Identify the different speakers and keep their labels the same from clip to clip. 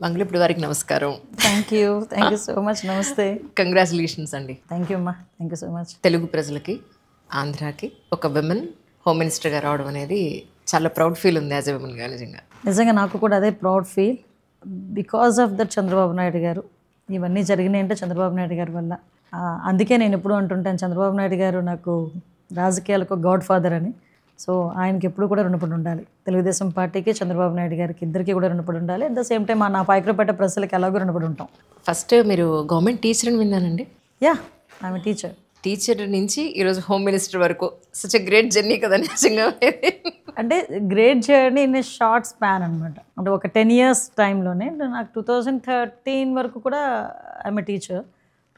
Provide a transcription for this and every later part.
Speaker 1: మంగళిపుడి వారికి నమస్కారం.
Speaker 2: Thank you so much. నమస్తే.
Speaker 1: కంగ్రాచులేషన్స్ అండి.
Speaker 2: థ్యాంక్ యూ అమ్మా. Thank you so much.
Speaker 1: Telugu ప్రజలకి, ఆంధ్రాకి ఒక విమెన్ హోమ్ మినిస్టర్గా రావడం అనేది చాలా ప్రౌడ్ ఫీల్ ఉంది యాజ్ ఎ విమెన్గా.
Speaker 2: నిజంగా నాకు కూడా అదే proud feel. Because of that Chandrababu Naidu గారు ఇవన్నీ జరిగినాయి అంటే చంద్రబాబు నాయుడు గారి వల్ల. అందుకే నేను ఎప్పుడు అంటుంటాను, చంద్రబాబు నాయుడు గారు నాకు రాజకీయాలకు గాడ్ ఫాదర్ అని. సో ఆయనకి ఎప్పుడు కూడా రుణపడి ఉండాలి. తెలుగుదేశం పార్టీకి, చంద్రబాబు నాయుడు గారికి ఇద్దరికి కూడా రుణపడి ఉండాలి. అట్ ద సేమ్ టైం నా పాయకరపేట ప్రజలకి ఎలాగో రుణపడి ఉంటాం.
Speaker 1: ఫస్ట్ మీరు గవర్నమెంట్ టీచర్ అని విన్నానండి.
Speaker 2: Yeah, I'm teacher.
Speaker 1: టీచర్ నుంచి ఈరోజు హోమ్ మినిస్టర్ వరకు సచ్ ఎ గ్రేట్ జర్నీ కదా నిజంగా.
Speaker 2: అంటే great journey in a short span అనమాట. అంటే ఒక 10 years టైంలోనే నాకు 2013 వరకు కూడా ఐఎమ్ ఏ టీచర్.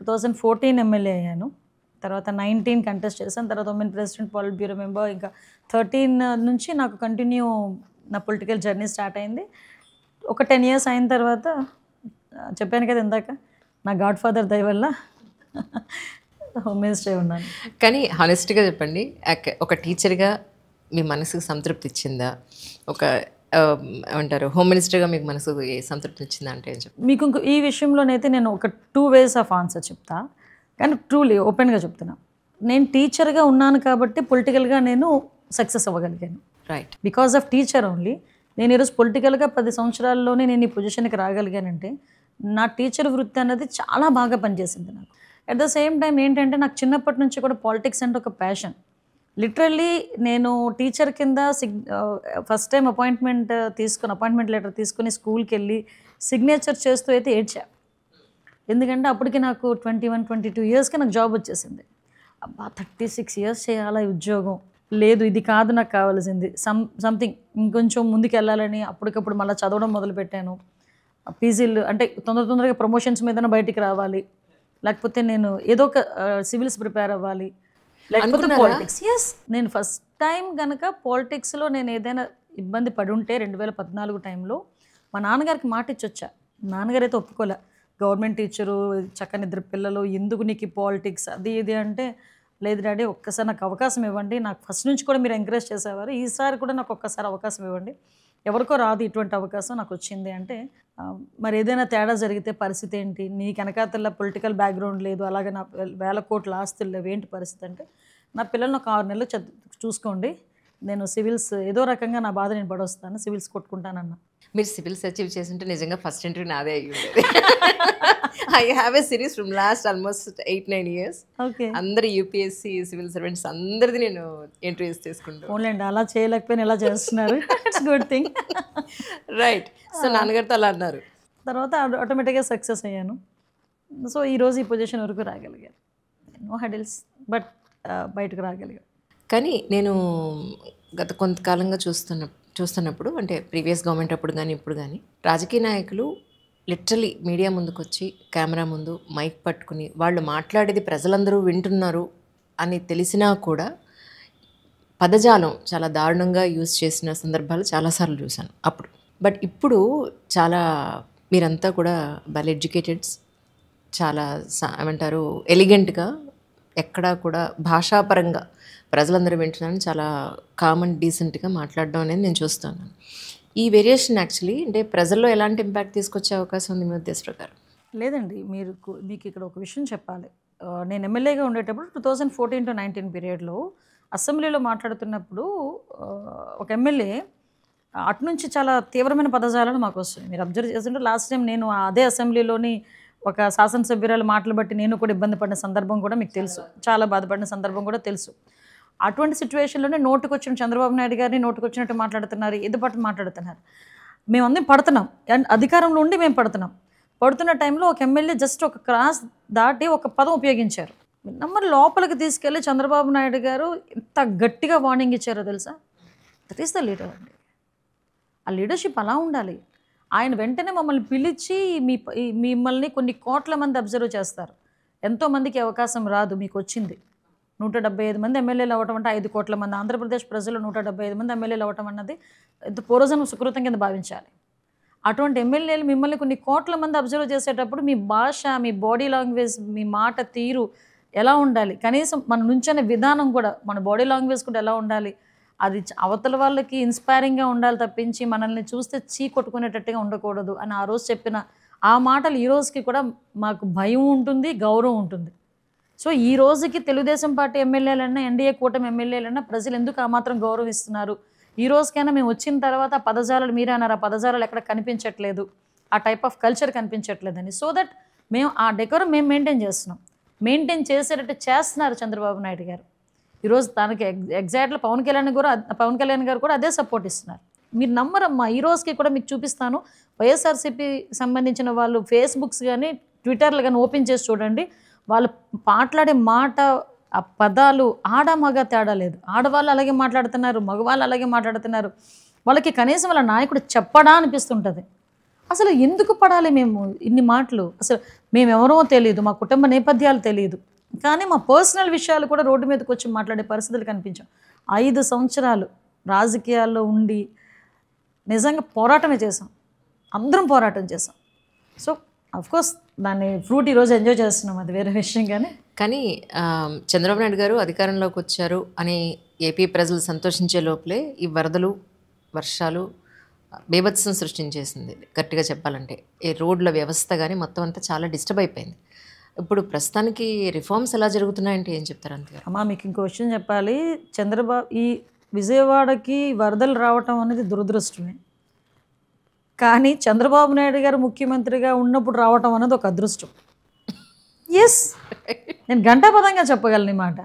Speaker 2: 2014 ఎమ్మెల్యే అయ్యాను. తర్వాత 19 కంటెస్ట్ చేశాను. తర్వాత ఉమెన్ ప్రెసిడెంట్, పాలిట్ బ్యూరో మెంబర్. ఇంకా 13 నుంచి నాకు కంటిన్యూ నా పొలిటికల్ జర్నీ స్టార్ట్ అయింది. ఒక 10 years అయిన తర్వాత చెప్పాను కదా ఇందాక, నా గాడ్ ఫాదర్ దయ వల్ల హోమ్ మినిస్టర్ ఉన్నాను.
Speaker 1: కానీ హానెస్ట్గా చెప్పండి, ఒక టీచర్గా మీ మనసుకు సంతృప్తి ఇచ్చిందా? ఒక ఏమంటారు, హోమ్ మినిస్టర్గా మీకు మనసుకు సంతృప్తి ఇచ్చిందా అంటే ఏం చెప్పండి?
Speaker 2: మీకు ఈ విషయంలోనైతే నేను ఒక 2 ways ఆఫ్ ఆన్సర్ చెప్తా. కానీ ట్రూలీ ఓపెన్గా చెప్తున్నా, నేను టీచర్గా ఉన్నాను కాబట్టి పొలిటికల్గా నేను సక్సెస్ అవ్వగలిగాను.
Speaker 1: Right.
Speaker 2: Because of teacher only. నేను ఈరోజు పొలిటికల్గా 10 సంవత్సరాల్లోనే నేను ఈ పొజిషన్కి రాగలిగానంటే నా టీచర్ వృత్తి అన్నది చాలా బాగా పనిచేసింది నాకు. అట్ ద సేమ్ టైం ఏంటంటే నాకు చిన్నప్పటి నుంచి కూడా పాలిటిక్స్ అంటే ఒక ప్యాషన్. లిటరల్లీ నేను టీచర్ కింద ఫస్ట్ టైం అపాయింట్మెంట్ లెటర్ తీసుకుని స్కూల్కి వెళ్ళి సిగ్నేచర్ చేస్తూ అయితే ఏడ్చా. ఎందుకంటే అప్పటికి నాకు 21-22 yearsకి నాకు జాబ్ వచ్చేసింది. అబ్బా 36 years చేయాలా ఉద్యోగం, లేదు ఇది కాదు నాకు కావాల్సింది, సంథింగ్ ఇంకొంచెం ముందుకు వెళ్ళాలని అప్పటికప్పుడు మళ్ళీ చదవడం మొదలుపెట్టాను. పీజీలు అంటే తొందరగా ప్రమోషన్స్ మీదనే బయటికి రావాలి, లేకపోతే నేను ఏదో ఒక సివిల్స్ ప్రిపేర్ అవ్వాలి, లేకపోతే పాలిటిక్స్. ఎస్, నేను ఫస్ట్ టైం కనుక పాలిటిక్స్లో నేను ఏదైనా ఇబ్బంది పడి ఉంటే 2014 టైంలో మా నాన్నగారికి మాట ఇచ్చొచ్చా. నాన్నగారు అయితే ఒప్పుకోలే. గవర్నమెంట్ టీచరు, చక్కని 2 పిల్లలు, ఎందుకు నీకు పాలిటిక్స్ అది ఇది అంటే, లేదు డాడీ ఒక్కసారి నాకు అవకాశం ఇవ్వండి, నాకు ఫస్ట్ నుంచి కూడా మీరు ఎంకరేజ్ చేసేవారు, ఈసారి కూడా నాకు ఒక్కసారి అవకాశం ఇవ్వండి, ఎవరికో రాదు ఇటువంటి అవకాశం, నాకు వచ్చింది అంటే మరి ఏదైనా తేడా జరిగితే పరిస్థితి ఏంటి, నీకు వెనకాతల పొలిటికల్ బ్యాక్గ్రౌండ్ లేదు, అలాగే నా 1000 కోట్ల ఆస్తులు లేవు, ఏంటి పరిస్థితి అంటే, నా పిల్లల్ని ఒక 6 నెలలు చూసుకోండి, నేను సివిల్స్ ఏదో రకంగా నా బాధ నేను పడొస్తాను, సివిల్స్ కొట్టుకుంటానన్నా.
Speaker 1: మీరు సివిల్స్ అచీవ్ చేసింటే నిజంగా ఫస్ట్ ఇంటర్వ్యూ నాదే అయ్యి ఉండేది. I have a series from last almost 8-9 years.
Speaker 2: Okay,
Speaker 1: అందరు యూపీఎస్సీ సివిల్ సర్వెంట్స్ అందరిది నేను ఇంటర్వ్యూస్ తీసుకుంటాను.
Speaker 2: ఓన్లేండి, అలా చేయలేకపోయినా ఇలా చేస్తున్నారు. It's good thing.
Speaker 1: Right. So నాన్నగారితో అలా అన్నారు.
Speaker 2: తర్వాత ఆటోమేటిక్గా సక్సెస్ అయ్యాను. సో ఈరోజు ఈ పొజిషన్ వరకు రాగలిగాను. నో హెడిల్స్, బట్ బయటకు రాగలిగాను.
Speaker 1: కానీ నేను గత కొంతకాలంగా చూస్తున్నప్పుడు, అంటే ప్రీవియస్ గవర్నమెంట్ అప్పుడు కానీ ఇప్పుడు కానీ, రాజకీయ నాయకులు లిటరలీ మీడియా ముందుకు వచ్చి కెమెరా ముందు మైక్ పట్టుకుని వాళ్ళు మాట్లాడేది ప్రజలందరూ వింటున్నారు అని తెలిసినా కూడా పదజాలం చాలా దారుణంగా యూజ్ చేసిన సందర్భాలు చాలాసార్లు చూశాను అప్పుడు. బట్ ఇప్పుడు చాలా మీరంతా కూడా వెల్ ఎడ్యుకేటెడ్స్, చాలా ఏమంటారు ఎలిగెంట్గా, ఎక్కడా కూడా భాషాపరంగా ప్రజలందరూ వింటున్నారని చాలా కామన్ డీసెంట్గా మాట్లాడడం అనేది నేను చూస్తాను. ఈ వేరియేషన్ యాక్చువల్లీ అంటే ప్రజల్లో ఎలాంటి ఇంపాక్ట్ తీసుకొచ్చే అవకాశం ఉంది మీ ఉద్దేశ ప్రకారం?
Speaker 2: లేదండి, మీకు ఇక్కడ ఒక విషయం చెప్పాలి. నేను ఎమ్మెల్యేగా ఉండేటప్పుడు 2014-19 పీరియడ్లో అసెంబ్లీలో మాట్లాడుతున్నప్పుడు ఒక ఎమ్మెల్యే అటు నుంచి చాలా తీవ్రమైన పదజాలాలు మాకు వస్తాయి. మీరు అబ్జర్వ్ చేస్తుంటే లాస్ట్ టైం నేను అదే అసెంబ్లీలోని ఒక శాసనసభ్యురాలు మాటలు బట్టి నేను కూడా ఇబ్బంది పడిన సందర్భం కూడా మీకు తెలుసు, చాలా బాధపడిన సందర్భం కూడా తెలుసు. అటువంటి సిచ్యువేషన్లోనే నోటుకొచ్చిన చంద్రబాబు నాయుడు గారిని నోటుకొచ్చినట్టు మాట్లాడుతున్నారు, ఎదుపట్టు మాట్లాడుతున్నారు. మేమందరం పడుతున్నాం, అండ్ అధికారంలో ఉండి మేము పడుతున్న టైంలో ఒక ఎమ్మెల్యే జస్ట్ ఒక క్రాస్ దాటి ఒక పదం ఉపయోగించారు. నమ్మరు లోపలికి తీసుకెళ్ళి చంద్రబాబు నాయుడు గారు ఎంత గట్టిగా వార్నింగ్ ఇచ్చారో తెలుసా? దట్ ఈస్ ద లీడర్ అండి. ఆ లీడర్షిప్ అలా ఉండాలి. ఆయన వెంటనే మమ్మల్ని పిలిచి మిమ్మల్ని కొన్ని కోట్ల మంది అబ్జర్వ్ చేస్తారు, ఎంతోమందికి అవకాశం రాదు, మీకు వచ్చింది. 175 మంది ఎమ్మెల్యేలు అవ్వటం అంటే 5 కోట్ల మంది ఆంధ్రప్రదేశ్ ప్రజలు 175 మంది ఎమ్మెల్యేలు అవ్వటం అన్నది ఎంత పూర్వజన్మ సుకృతం కింద భావించాలి. అటువంటి ఎమ్మెల్యేలు మిమ్మల్ని కొన్ని కోట్ల మంది అబ్జర్వ్ చేసేటప్పుడు మీ భాష, మీ బాడీ లాంగ్వేజ్, మీ మాట తీరు ఎలా ఉండాలి, కనీసం మన నుంచనే విధానం కూడా, మన బాడీ లాంగ్వేజ్ కూడా ఎలా ఉండాలి, అది అవతల వాళ్ళకి ఇన్స్పైరింగ్గా ఉండాలి తప్పించి మనల్ని చూస్తే చీ కొట్టుకునేటట్టుగా ఉండకూడదు అని ఆ రోజు చెప్పిన ఆ మాటలు ఈ రోజుకి కూడా మాకు భయం ఉంటుంది, గౌరవం ఉంటుంది. సో ఈ రోజుకి తెలుగుదేశం పార్టీ ఎమ్మెల్యేలన్నా, ఎన్డీఏ కూటమి ఎమ్మెల్యేలన్నా ప్రజలు ఎందుకు ఆ మాత్రం గౌరవిస్తున్నారు, ఈ రోజుకైనా మేము వచ్చిన తర్వాత పదజాలాలు మీరే అన్నారు, ఆ పదజాలాలు ఎక్కడ కనిపించట్లేదు, ఆ టైప్ ఆఫ్ కల్చర్ కనిపించట్లేదని. సో దట్ మేము ఆ డెకోరం మేము మెయింటైన్ చేస్తున్నాం. మెయింటైన్ చేసేటట్టు చేస్తున్నారు చంద్రబాబు నాయుడు గారు. ఈరోజు తనకి ఎగ్జాక్ట్గా పవన్ కళ్యాణ్ గారు కూడా అదే సపోర్ట్ ఇస్తున్నారు. మీరు నమ్మరమ్మా, ఈ రోజుకి కూడా మీకు చూపిస్తాను. వైఎస్ఆర్సీపీ సంబంధించిన వాళ్ళు ఫేస్బుక్స్ కానీ ట్విట్టర్లు కానీ ఓపెన్ చేసి చూడండి. వాళ్ళు మాట్లాడే మాట, ఆ పదాలు ఆడ మగ తేడా లేదు. ఆడవాళ్ళు అలాగే మాట్లాడుతున్నారు, మగవాళ్ళు అలాగే మాట్లాడుతున్నారు. వాళ్ళకి కనీసం వాళ్ళ నాయకుడు చెప్పడా అనిపిస్తుంటుంది. అసలు ఎందుకు పడాలి మేము ఇన్ని మాటలు? అసలు మేమెవరో తెలియదు, మా కుటుంబ నేపథ్యాలు తెలియదు, కానీ మా పర్సనల్ విషయాలు కూడా రోడ్డు మీదకి వచ్చి మాట్లాడే పరిస్థితులు కనిపించాం. 5 సంవత్సరాలు రాజకీయాల్లో ఉండి నిజంగా పోరాటమే చేసాం, అందరం పోరాటం చేసాం. సో అఫ్కోర్స్ దాన్ని ఫ్రూట్ ఈరోజు ఎంజాయ్ చేస్తున్నాం, అది వేరే విషయం.
Speaker 1: కానీ చంద్రబాబు నాయుడు గారు అధికారంలోకి వచ్చారు అని ఏపీ ప్రజలు సంతోషించే లోపలే ఈ వరదలు, వర్షాలు బీభత్సం సృష్టించేసింది. గట్టిగా చెప్పాలంటే ఈ రోడ్ల వ్యవస్థ కానీ మొత్తం అంతా చాలా డిస్టర్బ్ అయిపోయింది. ఇప్పుడు ప్రస్తుతానికి రిఫార్మ్స్ ఎలా జరుగుతున్నాయంటే ఏం చెప్తారు అంతగారు?
Speaker 2: అమ్మా మీకు ఇంకో విషయం చెప్పాలి. ఈ విజయవాడకి వరదలు రావటం అనేది దురదృష్టమే, కానీ చంద్రబాబు నాయుడు గారు ముఖ్యమంత్రిగా ఉన్నప్పుడు రావటం అనేది ఒక అదృష్టం. ఎస్, నేను ఘంటాపథంగా చెప్పగలను ఈ మాట.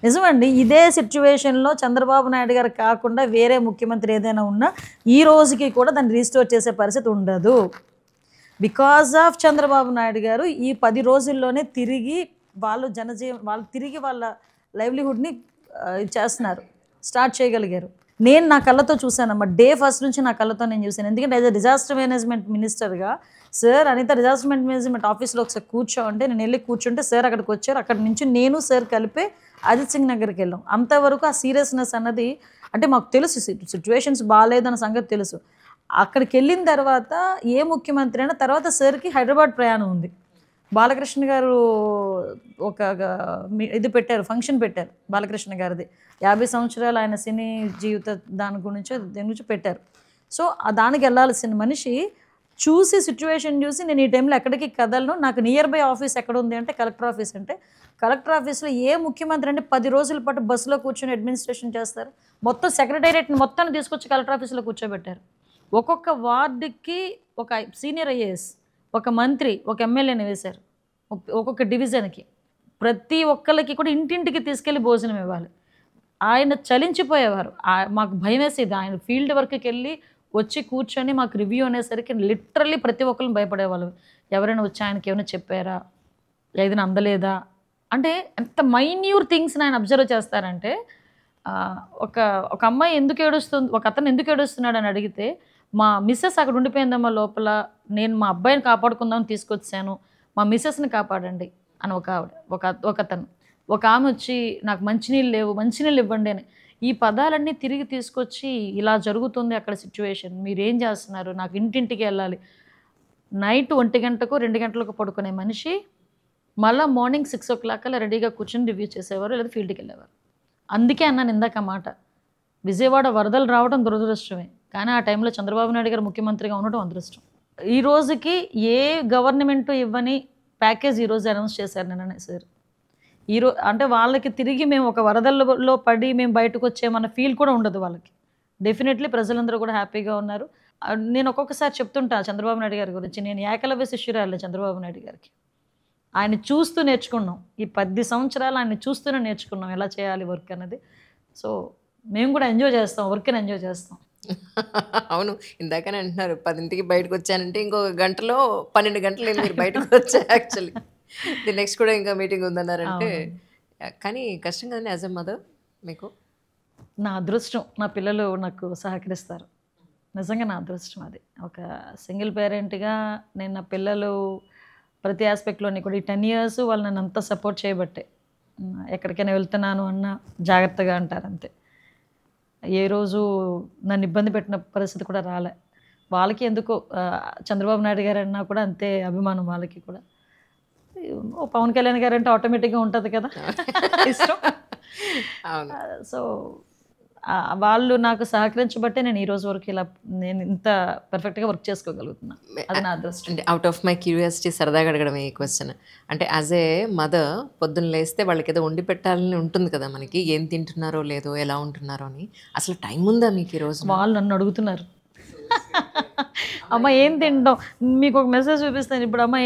Speaker 2: నిజమండి, ఇదే సిచ్యువేషన్లో చంద్రబాబు నాయుడు గారు కాకుండా వేరే ముఖ్యమంత్రి ఏదైనా ఉన్నా ఈ రోజుకి కూడా దాన్ని రీస్టోర్ చేసే పరిస్థితి ఉండదు. బికాజ్ ఆఫ్ చంద్రబాబు నాయుడు గారు ఈ 10 రోజుల్లోనే తిరిగి వాళ్ళు తిరిగి వాళ్ళ లైవ్లీహుడ్ని చేస్తున్నారు, స్టార్ట్ చేయగలిగారు. నేను నా కళ్ళతో చూశానమ్మా, డే ఫస్ట్ నుంచి నా కళ్ళతో నేను చూశాను. ఎందుకంటే యాజ్ అ డిజాస్టర్ మేనేజ్మెంట్ మినిస్టర్గా సార్ అనిత డిజాస్టర్ మేనేజ్మెంట్ ఆఫీస్లో ఒకసారి కూర్చోంటే నేను వెళ్ళి కూర్చుంటే సార్ అక్కడికి వచ్చారు. అక్కడి నుంచి నేను సార్ కలిపి అజిత్ సింగ్ నగర్కి వెళ్ళాం. అంతవరకు ఆ సీరియస్నెస్ అన్నది అంటే మాకు తెలుసు, సిచ్యువేషన్స్ బాగాలేదన్న సంగతి తెలుసు. అక్కడికి వెళ్ళిన తర్వాత ఏ ముఖ్యమంత్రి అయినా తర్వాత సార్కి హైదరాబాద్ ప్రయాణం ఉంది. బాలకృష్ణ గారు ఒక ఇది పెట్టారు, ఫంక్షన్ పెట్టారు బాలకృష్ణ గారిది, 50 సంవత్సరాలు ఆయన సినీ జీవిత దేని గురించి పెట్టారు. సో దానికి వెళ్ళాల్సిన మనిషి చూసి సిచ్యువేషన్ చూసి నేను ఈ టైంలో ఎక్కడికి కదలను, నాకు నియర్ బై ఆఫీస్ ఎక్కడ ఉంది అంటే కలెక్టర్ ఆఫీస్, అంటే కలెక్టర్ ఆఫీస్లో ఏ ముఖ్యమంత్రి అంటే 10 రోజుల పాటు బస్సులో కూర్చొని అడ్మినిస్ట్రేషన్ చేస్తారు. మొత్తం సెక్రటేరియట్ని మొత్తాన్ని తీసుకొచ్చి కలెక్టర్ ఆఫీస్లో కూర్చోబెట్టారు. ఒక్కొక్క వార్డుకి ఒక సీనియర్ ఐఏఎస్, ఒక మంత్రి, ఒక ఎమ్మెల్యేని వేశారు. ఒక్కొక్క డివిజన్కి ప్రతి ఒక్కరికి కూడా ఇంటింటికి తీసుకెళ్ళి భోజనం ఇవ్వాలి. ఆయన చలించిపోయేవారు, మాకు భయం వేసేది. ఆయన ఫీల్డ్ వర్క్కి వెళ్ళి వచ్చి కూర్చొని మాకు రివ్యూ అనేసరికి లిటరల్లీ ప్రతి ఒక్కరిని భయపడేవాళ్ళు. ఎవరైనా వచ్చి ఆయనకి ఏమైనా చెప్పారా, ఏదైనా అందలేదా అంటే ఎంత మైన్యూర్ థింగ్స్ని ఆయన అబ్జర్వ్ చేస్తారంటే, ఒక అమ్మాయి ఎందుకు ఏడుస్తుంది, ఒక అతను ఎందుకు ఏడుస్తున్నాడు అని అడిగితే, మా మిస్సెస్ అక్కడ ఉండిపోయిందమ్మా లోపల, నేను మా అబ్బాయిని కాపాడుకుందామని తీసుకొచ్చాను, మా మిస్సెస్ని కాపాడండి అని ఒకతను. ఒక ఆమె వచ్చి నాకు మంచినీళ్ళు లేవు, మంచినీళ్ళు ఇవ్వండి అని. ఈ పదాలన్నీ తిరిగి తీసుకొచ్చి ఇలా జరుగుతుంది అక్కడ సిచ్యువేషన్, మీరేం చేస్తున్నారు, నాకు ఇంటింటికి వెళ్ళాలి. నైట్ 1 గంటకు 2 గంటలకు పడుకునే మనిషి మళ్ళీ మార్నింగ్ 6 o'clock అలా రెడీగా కూర్చొని రివ్యూ చేసేవారు, లేదా ఫీల్డ్కి వెళ్ళేవారు. అందుకే అన్నాను ఇందాక మాట, విజయవాడ వరదలు రావడం దురదృష్టమే, కానీ ఆ టైంలో చంద్రబాబు నాయుడు గారు ముఖ్యమంత్రిగా ఉండడం అదృష్టం. ఈ రోజుకి ఏ గవర్నమెంట్ ఇవ్వని ప్యాకేజ్ ఈరోజు అనౌన్స్ చేశారు నిన్ననే సార్. అంటే వాళ్ళకి తిరిగి మేము ఒక వరదల్లో పడి మేము బయటకు వచ్చేమన్న ఫీల్ కూడా ఉండదు వాళ్ళకి. డెఫినెట్లీ ప్రజలందరూ కూడా హ్యాపీగా ఉన్నారు. నేను ఒక్కొక్కసారి చెప్తుంటా చంద్రబాబు నాయుడు గారి గురించి, నేను ఏకలవ్య శిష్యురాలే చంద్రబాబు నాయుడు గారికి. ఆయన చూస్తూ నేర్చుకున్నాం, ఈ 10 సంవత్సరాలు ఆయన చూస్తూనే నేర్చుకున్నాం ఎలా చేయాలి వర్క్ అన్నది. సో మేము కూడా ఎంజాయ్ చేస్తాం, వర్క్ని ఎంజాయ్ చేస్తాం.
Speaker 1: అవును, ఇందాకనే అంటున్నారు 10ంటికి బయటకు వచ్చానంటే ఇంకొక గంటలో 12 గంటలు మీరు బయటకు వచ్చా. యాక్చువల్లీ ది నెక్స్ట్ కూడా ఇంకా మీటింగ్ ఉందన్నారంటే, కానీ కష్టం కదండి యాజ్ ఎ మదర్ మీకు?
Speaker 2: నా అదృష్టం, నా పిల్లలు నాకు సహకరిస్తారు, నిజంగా నా అదృష్టం అది. ఒక సింగిల్ పేరెంట్గా నేను నా పిల్లలు ప్రతి ఆస్పెక్ట్లోని కూడా ఈ 10 years వాళ్ళు నన్ను అంతా సపోర్ట్ చేయబట్టే. ఎక్కడికైనా వెళ్తున్నాను అన్న జాగ్రత్తగా అంటారు అంతే. ఏ రోజు నన్ను ఇబ్బంది పెట్టిన పరిస్థితి కూడా రాలే. వాళ్ళకి ఎందుకో చంద్రబాబు నాయుడు గారు అన్నా కూడా అంతే అభిమానం వాళ్ళకి కూడా. పవన్ కళ్యాణ్ గారు అంటే ఆటోమేటిక్గా ఉంటుంది కదా ఇష్టం. సో వాళ్ళు నాకు సహకరించబట్టే నేను ఈ రోజు వరకు ఇలా నేను ఇంత పర్ఫెక్ట్గా వర్క్ చేసుకోగలుగుతున్నా. అది నా అదృష్టం.
Speaker 1: అంటే అవుట్ ఆఫ్ మై క్యూరియాసిటీ సరదాగా అడగడం ఈ క్వశ్చన్. అంటే యాజ్ ఏ మదర్ పొద్దున్న లేస్తే వాళ్ళకి ఏదో వండి పెట్టాలని ఉంటుంది కదా మనకి, ఏం తింటున్నారో లేదో ఎలా ఉంటున్నారో అని. అసలు టైం ఉందా మీకు ఈరోజు?
Speaker 2: వాళ్ళు నన్ను అడుగుతున్నారు, అమ్మ ఏం తింటావు, మీకు ఒక మెసేజ్ చూపిస్తాను ఇప్పుడు, అమ్మ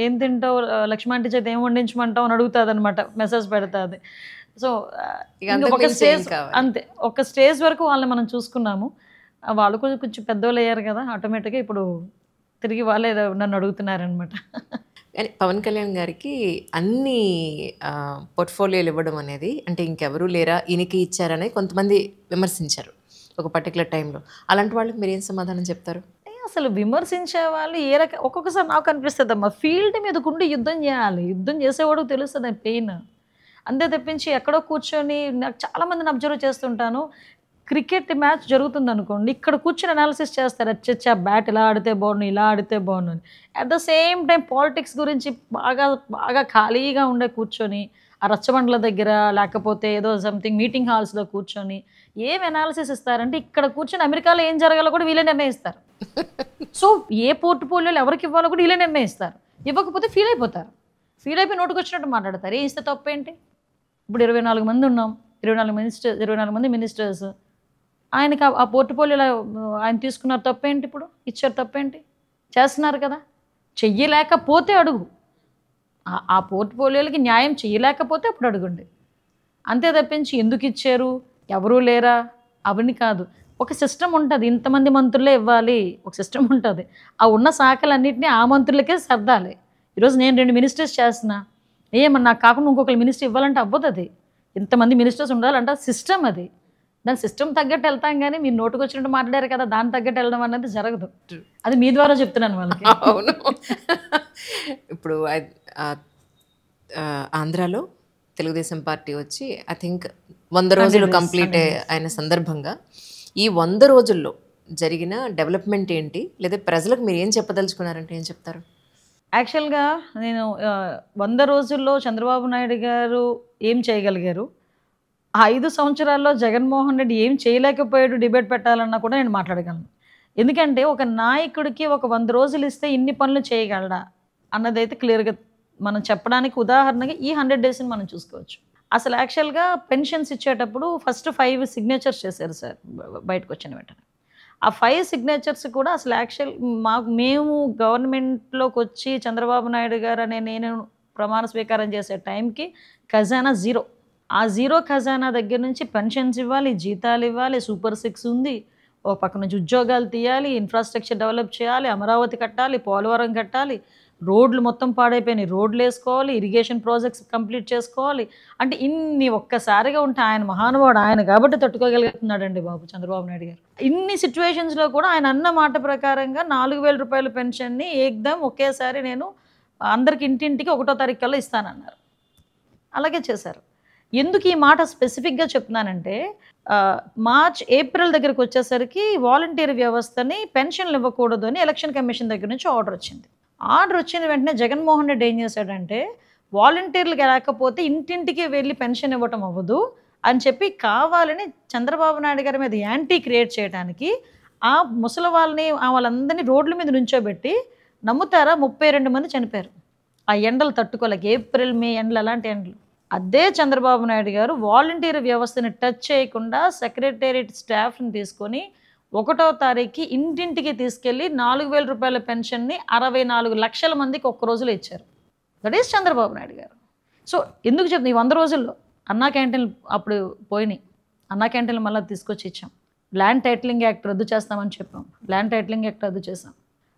Speaker 2: ఏం తింటావు లక్ష్మాంటి చేత ఏం వండించమంటావు అని అడుగుతుంది అనమాట, మెసేజ్ పెడుతుంది. సో ఒక స్టేజ్ అంతే, ఒక స్టేజ్ వరకు వాళ్ళని మనం చూసుకున్నాము. వాళ్ళు కొంచెం కొంచెం పెద్దవాళ్ళు అయ్యారు కదా, ఆటోమేటిక్గా ఇప్పుడు తిరిగి వాళ్ళే నన్ను అడుగుతున్నారనమాట.
Speaker 1: కానీ పవన్ కళ్యాణ్ గారికి అన్ని పోర్ట్ఫోలియోలు ఇవ్వడం అనేది, అంటే ఇంకెవరూ లేరా ఈయనకి ఇచ్చారని కొంతమంది విమర్శించారు ఒక పర్టికులర్ టైంలో. అలాంటి వాళ్ళకి మీరు ఏం సమాధానం చెప్తారు?
Speaker 2: అసలు విమర్శించే వాళ్ళు ఒక్కొక్కసారి నాకు అనిపిస్తుంది అమ్మా, ఫీల్డ్ మీదకుండి యుద్ధం చేయాలి, యుద్ధం చేసేవాడు తెలుస్తుంది పెయిన్. అంతే తప్పించి ఎక్కడో కూర్చొని, నాకు చాలామందిని అబ్జర్వ్ చేస్తుంటాను, క్రికెట్ మ్యాచ్ జరుగుతుంది అనుకోండి, ఇక్కడ కూర్చొని అనాలిసిస్ చేస్తారు, అచ్చచ్చా బ్యాట్ ఇలా ఆడితే బాగుండు, ఇలా ఆడితే బాగుండు అని. At the same time politics గురించి బాగా బాగా ఖాళీగా ఉండే కూర్చొని ఆ రచ్చబండ్ల దగ్గర లేకపోతే ఏదో సంథింగ్ మీటింగ్ హాల్స్లో కూర్చొని ఏం అనాలిసిస్ ఇస్తారంటే, ఇక్కడ కూర్చొని అమెరికాలో ఏం జరగాలో కూడా వీళ్ళే నిర్ణయిస్తారు. సో ఏ పోర్ట్ఫోలియోలు ఎవరికి ఇవ్వాలో కూడా వీళ్ళే నిర్ణయిస్తారు. ఇవ్వకపోతే ఫీల్ అయిపోతారు, ఫీల్ అయిపోయి నోటుకు వచ్చినట్టు మాట్లాడతారు. ఏం ఇస్తే తప్పేంటి? ఇప్పుడు 24 మంది ఉన్నాం, 24 మంది మినిస్టర్స్, ఆయనకి ఆ పోర్ట్ఫోలియోలో ఆయన తీసుకున్నారు, తప్పేంటి? ఇప్పుడు ఇచ్చారు, తప్పేంటి? చేస్తున్నారు కదా. చెయ్యలేకపోతే అడుగు, ఆ పోర్ట్ఫోలియోలకి న్యాయం చేయలేకపోతే అప్పుడు అడుగుండి. అంతే తప్పించి ఎందుకు ఇచ్చారు, ఎవరూ లేరా అవన్నీ కాదు. ఒక సిస్టమ్ ఉంటుంది, ఇంతమంది మంత్రులే ఇవ్వాలి, ఒక సిస్టమ్ ఉంటుంది. ఆ ఉన్న శాఖలన్నింటినీ ఆ మంత్రులకే సర్దాలి. ఈరోజు నేను 2 మినిస్టర్స్ చేస్తున్నా, ఏమన్నా నాకు కాకుండా ఇంకొకరు మినిస్టర్ ఇవ్వాలంటే అవ్వదు. అది ఇంతమంది మినిస్టర్స్ ఉండాలంటే సిస్టమ్ అది, దాని సిస్టమ్ తగ్గట్టు వెళ్తాం. కానీ మీరు నోటుకు వచ్చినట్టు మాట్లాడారు కదా, దాని తగ్గట్టు వెళ్ళడం అనేది జరగదు. అది మీ ద్వారా చెప్తున్నాను వాళ్ళకి.
Speaker 1: అవును. ఇప్పుడు ఆంధ్రాలో తెలుగుదేశం పార్టీ వచ్చి ఐ థింక్ 100 రోజులు కంప్లీట్ అయిన సందర్భంగా ఈ 100 రోజుల్లో జరిగిన డెవలప్మెంట్ ఏంటి, లేదా ప్రజలకు మీరు ఏం చెప్పదలుచుకున్నారంటే ఏం చెప్తారు?
Speaker 2: యాక్చువల్గా నేను 100 రోజుల్లో చంద్రబాబు నాయుడు గారు ఏం చేయగలిగారు, 5 సంవత్సరాల్లో జగన్మోహన్ రెడ్డి ఏం చేయలేకపోయాడు డిబేట్ పెట్టాలన్నా కూడా నేను మాట్లాడగలను. ఎందుకంటే ఒక నాయకుడికి ఒక 100 రోజులు ఇస్తే ఇన్ని పనులు చేయగలడా అన్నదైతే క్లియర్గా మనం చెప్పడానికి ఉదాహరణగా ఈ 100 డేస్ని మనం చూసుకోవచ్చు. అసలు యాక్చువల్గా పెన్షన్స్ ఇచ్చేటప్పుడు ఫస్ట్ 5 సిగ్నేచర్స్ చేశారు సార్ బయటకు వచ్చిన వెంటనే. ఆ 5 సిగ్నేచర్స్ కూడా అసలు మేము గవర్నమెంట్లోకి వచ్చి చంద్రబాబు నాయుడు గారు అనే నేను ప్రమాణ స్వీకారం చేసే టైంకి ఖజానా జీరో. ఆ జీరో ఖజానా దగ్గర నుంచి పెన్షన్స్ ఇవ్వాలి, జీతాలు ఇవ్వాలి, సూపర్ 6 ఉంది, ఒక పక్క నుంచి ఉద్యోగాలు తీయాలి, ఇన్ఫ్రాస్ట్రక్చర్ డెవలప్ చేయాలి, అమరావతి కట్టాలి, పోలవరం కట్టాలి, రోడ్లు మొత్తం పాడైపోయినాయి, రోడ్లు వేసుకోవాలి, ఇరిగేషన్ ప్రాజెక్ట్స్ కంప్లీట్ చేసుకోవాలి. అంటే ఇన్ని ఒక్కసారిగా ఉంటే ఆయన మహానుభావుడు, ఆయన కాబట్టి తట్టుకోగలుగుతున్నాడండి బాబు చంద్రబాబు నాయుడు గారు. ఇన్ని సిచ్యువేషన్స్లో కూడా ఆయన అన్న మాట ప్రకారంగా 4,000 రూపాయల పెన్షన్ని ఏకదం ఒకేసారి నేను అందరికి ఇంటింటికి 1వ తారీఖు కల్లా ఇస్తానన్నారు. అలాగే చేశారు. ఎందుకు ఈ మాట స్పెసిఫిక్గా చెప్తున్నానంటే, మార్చ్ ఏప్రిల్ దగ్గరకు వచ్చేసరికి వాలంటీర్ వ్యవస్థని పెన్షన్లు ఇవ్వకూడదు అని ఎలక్షన్ కమిషన్ దగ్గర నుంచి ఆర్డర్ వచ్చింది. ఆర్డర్ వచ్చిన వెంటనే జగన్మోహన్ రెడ్డి ఏం చేశాడంటే, వాలంటీర్లకు లేకపోతే ఇంటింటికి వెళ్ళి పెన్షన్ ఇవ్వటం అవ్వదు అని చెప్పి కావాలని చంద్రబాబు నాయుడు గారి మీద యాంటీ క్రియేట్ చేయడానికి ఆ ముసలి వాళ్ళని వాళ్ళందరినీ రోడ్ల మీద నుంచోబెట్టి, నమ్ముతారా 32 మంది చనిపోయారు ఆ ఎండలు తట్టుకోలేక. ఏప్రిల్ మే ఎండలు, అలాంటి ఎండలు. అదే చంద్రబాబు నాయుడు గారు వాలంటీర్ వ్యవస్థని టచ్ చేయకుండా సెక్రటేరియట్ స్టాఫ్ని తీసుకొని 1వ తారీఖుకి ఇంటింటికి తీసుకెళ్ళి 4,000 రూపాయల పెన్షన్ని 64 లక్షల మందికి ఒక్క రోజులో ఇచ్చారు. దట్ ఈస్ చంద్రబాబు నాయుడు గారు. సో ఎందుకు చెప్తుంది, ఈ 100 రోజుల్లో అన్నా క్యాంటీన్లు అప్పుడు పోయినాయి, అన్నా క్యాంటీన్లు మళ్ళీ తీసుకొచ్చి ఇచ్చాం. ల్యాండ్ టైటిలింగ్ యాక్ట్ రద్దు చేస్తామని చెప్పాం, ల్యాండ్ టైటిలింగ్ యాక్ట్ రద్దు చేసాం.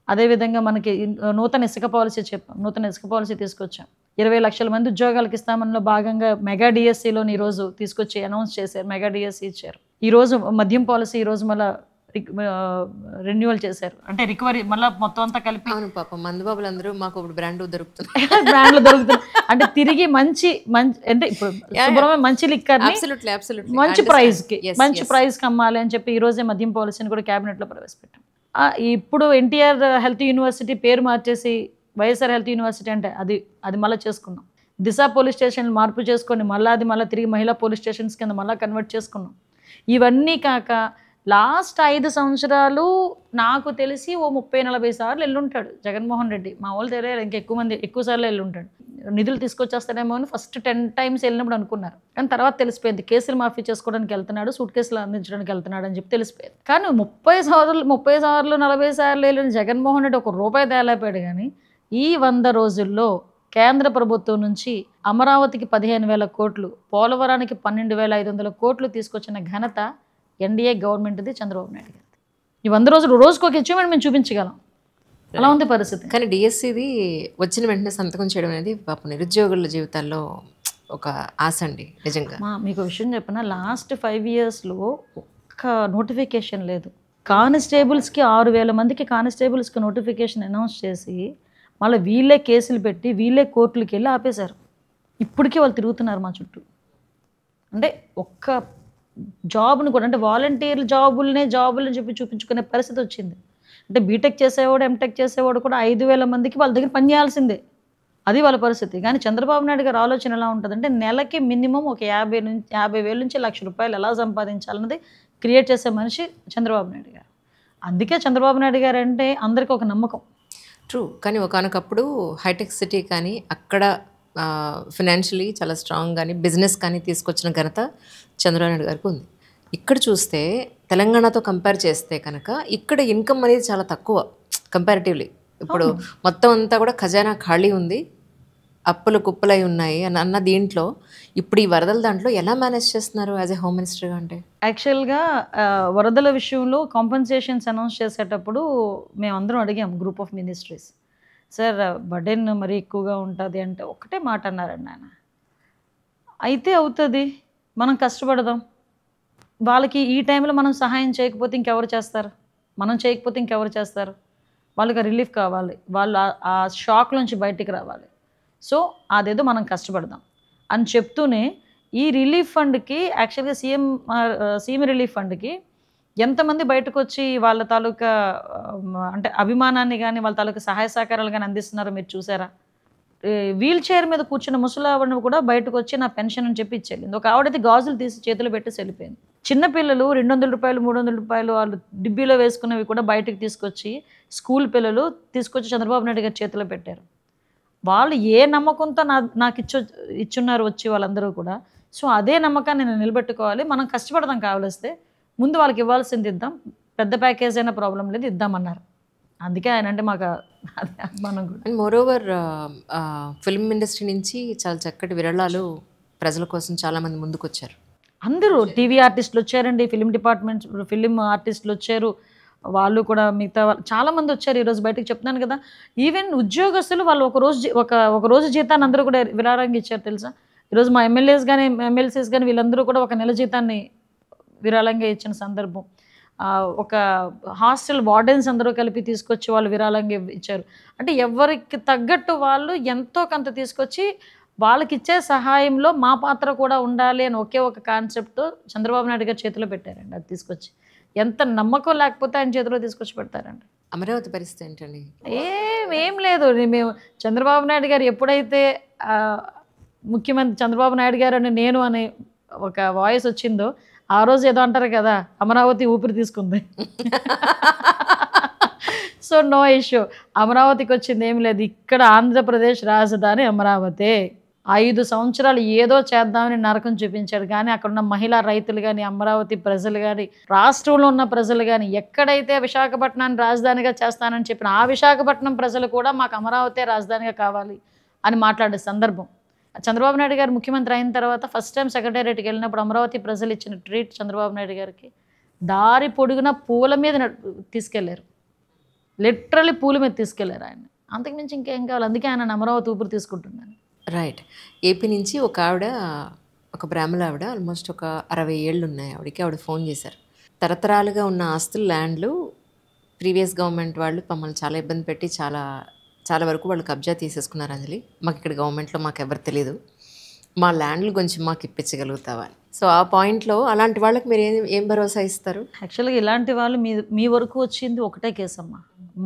Speaker 2: అదేవిధంగా మనకి నూతన ఇసుక పాలసీ చెప్పాం, నూతన ఇసుక పాలసీ తీసుకొచ్చాం. 20 లక్షల మంది ఉద్యోగాలకు ఇస్తామనిలో భాగంగా మెగా డిఎస్సిలోని ఈరోజు తీసుకొచ్చి అనౌన్స్ చేశారు, మెగా డిఎస్సి ఇచ్చారు. ఈరోజు మద్యం పాలసీ ఈరోజు మళ్ళీ రెన్యువల్ చేశారు, అంటే రికవరీ మళ్ళీ మొత్తం అంతా కలిపి.
Speaker 1: అవును పాపం మందుబాబులు అందరూ మాకు ఇప్పుడు బ్రాండ్లు దొరుకుతున్నాయి,
Speaker 2: బ్రాండ్లు దొరుకుతున్నాయి. అంటే తిరిగి మంచి అంటే ఇప్పుడు శుభ్రమైన మంచి లిక్కర్ మంచి ప్రైస్కి మంచి ప్రైస్కి అమ్మాలి అని చెప్పి ఈరోజే మద్యం పాలసీని కూడా క్యాబినెట్లో ప్రవేశపెట్టాం. ఇప్పుడు ఎన్టీఆర్ హెల్త్ యూనివర్సిటీ పేరు మార్చేసి వైఎస్ఆర్ హెల్త్ యూనివర్సిటీ అంటే అది మళ్ళీ చేసుకున్నాం. దిశ పోలీస్ స్టేషన్ మార్పు చేసుకొని మళ్ళీ తిరిగి మహిళా పోలీస్ స్టేషన్స్ కింద మళ్ళీ కన్వర్ట్ చేసుకున్నాం. ఇవన్నీ కాక లాస్ట్ 5 సంవత్సరాలు నాకు తెలిసి ఓ 30-40 సార్లు వెళ్ళుంటాడు జగన్మోహన్ రెడ్డి. మా వాళ్ళు తెలియదు, ఎక్కువ సార్లు వెళ్ళుంటాడు. నిధులు తీసుకొచ్చేస్తాడేమో అని ఫస్ట్ 10 టైమ్స్ వెళ్ళినప్పుడు అనుకున్నారు. కానీ తర్వాత తెలిసిపోయింది కేసులు మాఫీ చేసుకోవడానికి వెళ్తున్నాడు, సూట్ కేసులు అందించడానికి వెళ్తున్నాడు అని చెప్పి తెలిసిపోయింది. కానీ 30 సార్లు 40 సార్లు వెళ్ళిన జగన్మోహన్ రెడ్డి ఒక రూపాయి తేలేపాడు. కానీ ఈ 100 రోజుల్లో కేంద్ర ప్రభుత్వం నుంచి అమరావతికి 15,000 కోట్లు, పోలవరానికి 12,500 కోట్లు తీసుకొచ్చిన ఘనత ఎన్డీఏ గవర్నమెంట్ది, చంద్రబాబు నాయుడు గారిది. ఈ 100 రోజులు రోజుకు ఒక అచీవ్మెంట్ మేము చూపించగలం. అలా ఉంది పరిస్థితి.
Speaker 1: కానీ డిఎస్సిది వచ్చిన వెంటనే సంతకం చేయడం అనేది పాపం నిరుద్యోగుల జీవితాల్లో ఒక ఆశ అండి నిజంగా.
Speaker 2: మీకు విషయం చెప్పిన లాస్ట్ 5 ఇయర్స్లో ఒక్క నోటిఫికేషన్ లేదు. కానిస్టేబుల్స్కి 6,000 మందికి కానిస్టేబుల్స్కి నోటిఫికేషన్ అనౌన్స్ చేసి మళ్ళీ వీళ్ళే కేసులు పెట్టి వీళ్ళే కోర్టులకి వెళ్ళి ఆపేశారు. ఇప్పటికీ వాళ్ళు తిరుగుతున్నారు మా చుట్టూ. అంటే ఒక్క జాబ్ను కూడా, అంటే వాలంటీర్లు జాబులని చెప్పి చూపించుకునే పరిస్థితి వచ్చింది. అంటే బీటెక్ చేసేవాడు, ఎంటెక్ చేసేవాడు కూడా 5,000 మందికి వాళ్ళ దగ్గర పని చేయాల్సిందే. అది వాళ్ళ పరిస్థితి. కానీ చంద్రబాబు నాయుడు గారి ఆలోచన ఎలా ఉంటుందంటే నెలకి మినిమం ఒక 50,000 నుంచి ₹1,00,000 ఎలా సంపాదించాలన్నది క్రియేట్ చేసే మనిషి చంద్రబాబు నాయుడు గారు. అందుకే చంద్రబాబు నాయుడు గారు అంటే అందరికీ ఒక నమ్మకం.
Speaker 1: ట్రూ. కానీ ఒకానొకప్పుడు హైటెక్ సిటీ కానీ అక్కడ ఫినాన్షియలీ చాలా స్ట్రాంగ్ కానీ బిజినెస్ కానీ తీసుకొచ్చిన ఘనత చంద్రబాబు నాయుడు గారికి ఉంది. ఇక్కడ చూస్తే తెలంగాణతో కంపేర్ చేస్తే కనుక ఇక్కడ ఇన్కమ్ అనేది చాలా తక్కువ కంపారిటివ్లీ. ఇప్పుడు మొత్తం అంతా కూడా ఖజానా ఖాళీ ఉంది, అప్పులు కుప్పలై ఉన్నాయి అన్న దీంట్లో ఇప్పుడు ఈ వరదల దాంట్లో ఎలా మేనేజ్ చేస్తున్నారు యాజ్ ఎ హోమ్ మినిస్టర్గా? అంటే
Speaker 2: యాక్చువల్గా వరదల విషయంలో కాంపెన్సేషన్స్ అనౌన్స్ చేసేటప్పుడు మేమందరం అడిగాం group of ministries, sir burden మరీ ఎక్కువగా ఉంటుంది అంటే ఒకటే మాట అన్నారండి ఆయన, అయితే అవుతుంది, మనం కష్టపడదాం, వాళ్ళకి ఈ టైంలో మనం సహాయం చేయకపోతే ఇంకెవరు చేస్తారు, మనం చేయకపోతే ఇంకెవరు చేస్తారు, వాళ్ళకి రిలీఫ్ కావాలి, వాళ్ళు ఆ షాక్ నుంచి బయటికి రావాలి, సో అదేదో మనం కష్టపడదాం అని చెప్తూనే ఈ రిలీఫ్ ఫండ్కి యాక్చువల్గా సీఎం రిలీఫ్ ఫండ్కి ఎంతమంది బయటకు వచ్చి వాళ్ళ తాలూకా అంటే అభిమానాన్ని కానీ వాళ్ళ తాలూకా సహాయ సహకారాలు కానీ అందిస్తున్నారో మీరు చూసారా? వీల్ చైర్ మీద కూర్చున్న ముసలావిడను కూడా బయటకు వచ్చి నా పెన్షన్ అని చెప్పి ఇచ్చేళ్ళింది. ఒక ఆవిడైతే గాజులు తీసి చేతులు పెట్టి వెళ్ళిపోయింది. చిన్నపిల్లలు $200 $300 వాళ్ళు డిబ్బీలో వేసుకున్నవి కూడా బయటకు తీసుకొచ్చి స్కూల్ పిల్లలు తీసుకొచ్చి చంద్రబాబు నాయుడు గారి చేతిలో పెట్టారు. వాళ్ళు ఏ నమ్మకంతో నాకు ఇచ్చున్నారు వచ్చి వాళ్ళందరూ కూడా. సో అదే నమ్మకాన్ని నేను నిలబెట్టుకోవాలి, మనం కష్టపడదాం, కావలిస్తే ముందు వాళ్ళకి ఇవ్వాల్సింది ఇద్దాం, పెద్ద ప్యాకేజ్ అయినా ప్రాబ్లం లేదు ఇద్దామన్నారు. అందుకే ఆయన అంటే మాకు మనం కూడా.
Speaker 1: And more over film industry నుంచి చాలా చక్కటి విరాళాలు ప్రజల కోసం చాలామంది ముందుకు వచ్చారు.
Speaker 2: అందరూ టీవీ ఆర్టిస్టులు వచ్చారండి, ఫిలిం ఆర్టిస్టులు వచ్చారు, వాళ్ళు కూడా మిగతా చాలామంది వచ్చారు. ఈరోజు బయటకు చెప్తున్నాను కదా, ఈవెన్ ఉద్యోగస్తులు వాళ్ళు ఒక రోజు జీతాన్ని అందరూ కూడా విరాళంగా ఇచ్చారు తెలుసా. ఈరోజు మా ఎమ్మెల్యేస్ కానీ ఎమ్మెల్సీస్ కానీ వీళ్ళందరూ కూడా ఒక నెల జీతాన్ని విరాళంగా ఇచ్చిన సందర్భం. ఒక హాస్టల్ వార్డెన్స్ అందరూ కలిపి తీసుకొచ్చి వాళ్ళు విరాళంగా ఇచ్చారు. అంటే ఎవరికి తగ్గట్టు వాళ్ళు ఎంతో కొంత తీసుకొచ్చి వాళ్ళకి ఇచ్చే సహాయంలో మా పాత్ర కూడా ఉండాలి అని ఒకే ఒక కాన్సెప్ట్తో చంద్రబాబు నాయుడు గారి చేతిలో పెట్టారండి. అది తీసుకొచ్చి ఎంత నమ్మకం లేకపోతే ఆయన చేతిలో తీసుకొచ్చి పెడతారండి.
Speaker 1: అమరావతి పరిస్థితి ఏంటండి?
Speaker 2: ఏం లేదు, మేము చంద్రబాబు నాయుడు గారు ఎప్పుడైతే ముఖ్యమంత్రి చంద్రబాబు నాయుడు గారు అని నేను అనే ఒక వాయిస్ వచ్చిందో ఆ రోజు ఏదో అంటారు కదా, అమరావతి ఊపిరి తీసుకుంది. సో నో ఇష్యూ, అమరావతికి వచ్చింది ఏమి లేదు. ఇక్కడ ఆంధ్రప్రదేశ్ రాజధాని అమరావతి. 5 సంవత్సరాలు ఏదో చేద్దామని నరకం చూపించాడు. కానీ అక్కడ ఉన్న మహిళా రైతులు కానీ, అమరావతి ప్రజలు కానీ, రాష్ట్రంలో ఉన్న ప్రజలు కానీ, ఎక్కడైతే విశాఖపట్నాన్ని రాజధానిగా చేస్తానని చెప్పిన ఆ విశాఖపట్నం ప్రజలు కూడా మాకు అమరావతి రాజధానిగా కావాలి అని మాట్లాడే సందర్భం. చంద్రబాబు నాయుడు గారు ముఖ్యమంత్రి అయిన తర్వాత ఫస్ట్ టైం సెక్రటేరియట్కి వెళ్ళినప్పుడు అమరావతి ప్రజలు ఇచ్చిన ట్రీట్ చంద్రబాబు నాయుడు గారికి, దారి పొడుగున పూల మీద తీసుకెళ్లారు, లిటరలీ పూల మీద తీసుకెళ్లారు ఆయన. అంతకుమించి ఇంకేం కావాలి, అందుకే ఆయన అమరావతి ఊపిరి తీసుకుంటున్నాను.
Speaker 1: రైట్. ఏపీ నుంచి ఒక ఆవిడ, ఒక బ్రాహ్మణ ఆవిడ, ఆల్మోస్ట్ ఒక 60 ఏళ్ళు ఉన్నాయి ఆవిడకి. ఆవిడ ఫోన్ చేశారు, తరతరాలుగా ఉన్న ఆస్తులు, ల్యాండ్లు ప్రీవియస్ గవర్నమెంట్ వాళ్ళు మమ్మల్ని చాలా ఇబ్బంది పెట్టి చాలా వరకు వాళ్ళు కబ్జా తీసేసుకున్నారు. అంజలి, మాకు ఇక్కడ గవర్నమెంట్లో మాకు ఎవరు తెలీదు, మా ల్యాండ్లు కొంచెం మాకు ఇప్పించగలుగుతావా అని. సో ఆ పాయింట్లో అలాంటి వాళ్ళకి మీరు ఏం భరోసా ఇస్తారు?
Speaker 2: యాక్చువల్గా ఇలాంటి వాళ్ళు మీ వరకు వచ్చింది ఒకటే కేసు అమ్మ,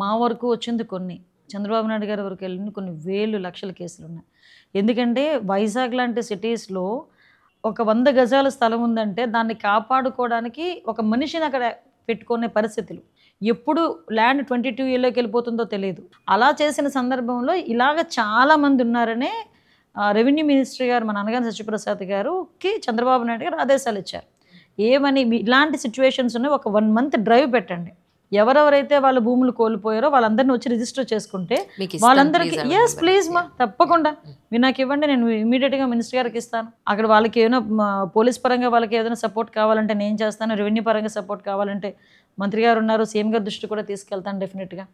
Speaker 2: మా వరకు వచ్చింది కొన్ని, చంద్రబాబు నాయుడు గారి వరకు వెళ్ళింది కొన్ని వేలు లక్షల కేసులు ఉన్నాయి. ఎందుకంటే వైజాగ్ లాంటి సిటీస్లో ఒక 100 గజాల స్థలం ఉందంటే దాన్ని కాపాడుకోవడానికి ఒక మనిషిని అక్కడ పెట్టుకునే పరిస్థితులు. ఎప్పుడు ల్యాండ్ 22 ఏలోకి వెళ్ళిపోతుందో తెలియదు. అలా చేసిన సందర్భంలో ఇలాగ చాలామంది ఉన్నారనే రెవెన్యూ మినిస్టర్ గారు మన అనగాని సత్యప్రసాద్ గారుకి చంద్రబాబు నాయుడు గారు ఆదేశాలు ఇచ్చారు. ఏమని ఇలాంటి సిచ్యువేషన్స్ ఉన్నాయి, ఒక 1 మంత్ డ్రైవ్ పెట్టండి. ఎవరెవరైతే వాళ్ళ భూములు కోల్పోయారో వాళ్ళందరినీ వచ్చి రిజిస్టర్ చేసుకుంటే వాళ్ళందరికీ ఎస్ ప్లీజ్ మా తప్పకుండా మీరు నాకు ఇవ్వండి, నేను ఇమీడియట్గా మినిస్టర్ గారికి ఇస్తాను. అక్కడ వాళ్ళకి ఏమైనా పోలీస్ పరంగా వాళ్ళకి ఏదైనా సపోర్ట్ కావాలంటే నేను చేస్తాను, రెవెన్యూ పరంగా సపోర్ట్ కావాలంటే మంత్రి గారు ఉన్నారు, సీఎం గారి దృష్టి కూడా తీసుకెళ్తాను డెఫినెట్గా.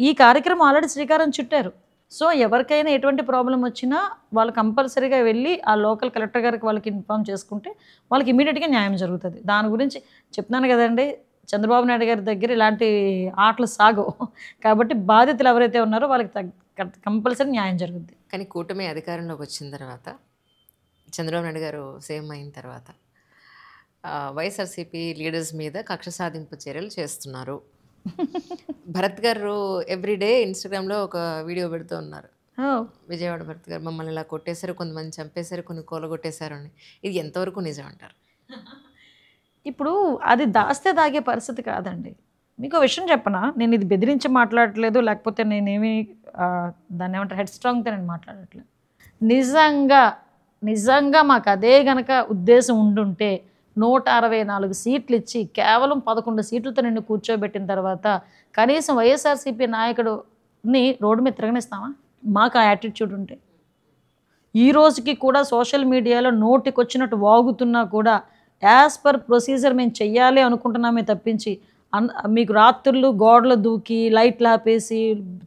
Speaker 2: ఈ కార్యక్రమం ఆల్రెడీ శ్రీకారం చుట్టారు. సో ఎవరికైనా ఎటువంటి ప్రాబ్లం వచ్చినా వాళ్ళు కంపల్సరీగా వెళ్ళి ఆ లోకల్ కలెక్టర్ గారికి వాళ్ళకి ఇన్ఫామ్ చేసుకుంటే వాళ్ళకి ఇమీడియట్గా న్యాయం జరుగుతుంది. దాని గురించి చెప్తున్నాను కదండి, చంద్రబాబు నాయుడు గారి దగ్గర ఇలాంటి ఆటలు సాగవు. కాబట్టి బాధితులు ఎవరైతే ఉన్నారో వాళ్ళకి కంపల్సరీ న్యాయం జరుగుద్ది.
Speaker 1: కానీ కూటమి అధికారంలోకి వచ్చిన తర్వాత, చంద్రబాబు నాయుడు గారు సీఎం అయిన తర్వాత వైఎస్ఆర్సీపీ లీడర్స్ మీద కక్ష సాధింపు చర్యలు చేస్తున్నారు. భరత్ గారు ఎవ్రీడే ఇన్స్టాగ్రామ్లో ఒక వీడియో పెడుతూ ఉన్నారు. విజయవాడ భరత్ గారు మమ్మల్ని ఇలా కొట్టేశారు, కొంతమంది చంపేశారు, కొన్ని కూలగొట్టేశారు అని. ఇది ఎంతవరకు నిజం అంటారు?
Speaker 2: ఇప్పుడు అది దాస్తే దాగే పరిస్థితి కాదండి. మీకు విషయం చెప్పనా, నేను ఇది బెదిరించి మాట్లాడట్లేదు, లేకపోతే నేనేమి దాన్ని ఏమంటారు హెడ్ స్ట్రాంగ్తో నేను మాట్లాడట్లేదు. నిజంగా మాకు అదే గనక ఉద్దేశం ఉండుంటే 164 సీట్లు ఇచ్చి కేవలం 11 సీట్లతో నిన్ను కూర్చోబెట్టిన తర్వాత కనీసం వైఎస్ఆర్సీపీ నాయకుడిని రోడ్డు మీద తిరగనిస్తామా? మాకు ఆ యాటిట్యూడ్ ఉంటే ఈ రోజుకి కూడా సోషల్ మీడియాలో నోటికొచ్చినట్టు వాగుతున్నా కూడా యాజ్ పర్ ప్రొసీజర్ మేము చెయ్యాలి అనుకుంటున్నామే తప్పించి మీకు రాత్రులు గోడలు దూకి లైట్లు ఆపేసి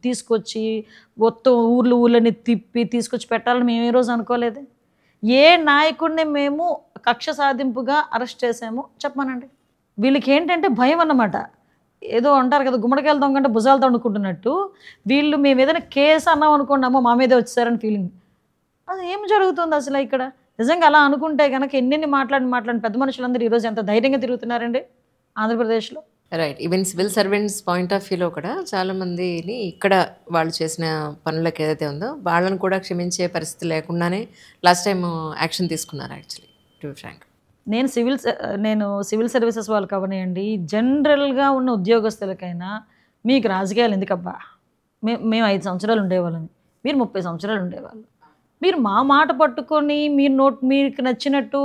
Speaker 2: తీసుకొచ్చి మొత్తం ఊర్లని తిప్పి తీసుకొచ్చి పెట్టాలని మేము ఏ రోజు అనుకోలేదు. ఏ నాయకుడిని మేము కక్ష సాధింపుగా అరెస్ట్ చేసామో చెప్పమనండి. వీళ్ళకి ఏంటంటే భయం అన్నమాట. ఏదో అంటారు కదా, గుమ్మడికాయలు దొంగంటే భుజాలు తొండుకుంటున్నట్టు వీళ్ళు మేము ఏదైనా కేసు అన్నాం అనుకున్నామో మా మీదే వచ్చేసారని ఫీలింగ్. అది ఏం జరుగుతుంది అసలు ఇక్కడ? నిజంగా అలా అనుకుంటే కనుక ఎన్నెన్ని మాట్లాడిన పెద్ద మనుషులందరూ ఈరోజు ఎంత ధైర్యంగా తిరుగుతున్నారండి ఆంధ్రప్రదేశ్లో.
Speaker 1: Right. Even civil servants point of వ్యూలో కూడా చాలామందిని ఇక్కడ వాళ్ళు చేసిన పనులకు ఏదైతే ఉందో వాళ్ళని కూడా క్షమించే పరిస్థితి లేకుండానే లాస్ట్ టైం యాక్షన్ తీసుకున్నారు. యాక్చువల్లీ టు బి ఫ్రాంక్,
Speaker 2: నేను సివిల్ సర్వీసెస్ వాళ్ళకి అవనియండి, జనరల్గా ఉన్న ఉద్యోగస్తులకైనా మీకు రాజకీయాలు ఎందుకబ్బా, మేము 5 సంవత్సరాలు ఉండేవాళ్ళని, మీరు 30 సంవత్సరాలు ఉండేవాళ్ళు. మీరు మా మాట పట్టుకొని మీకు నచ్చినట్టు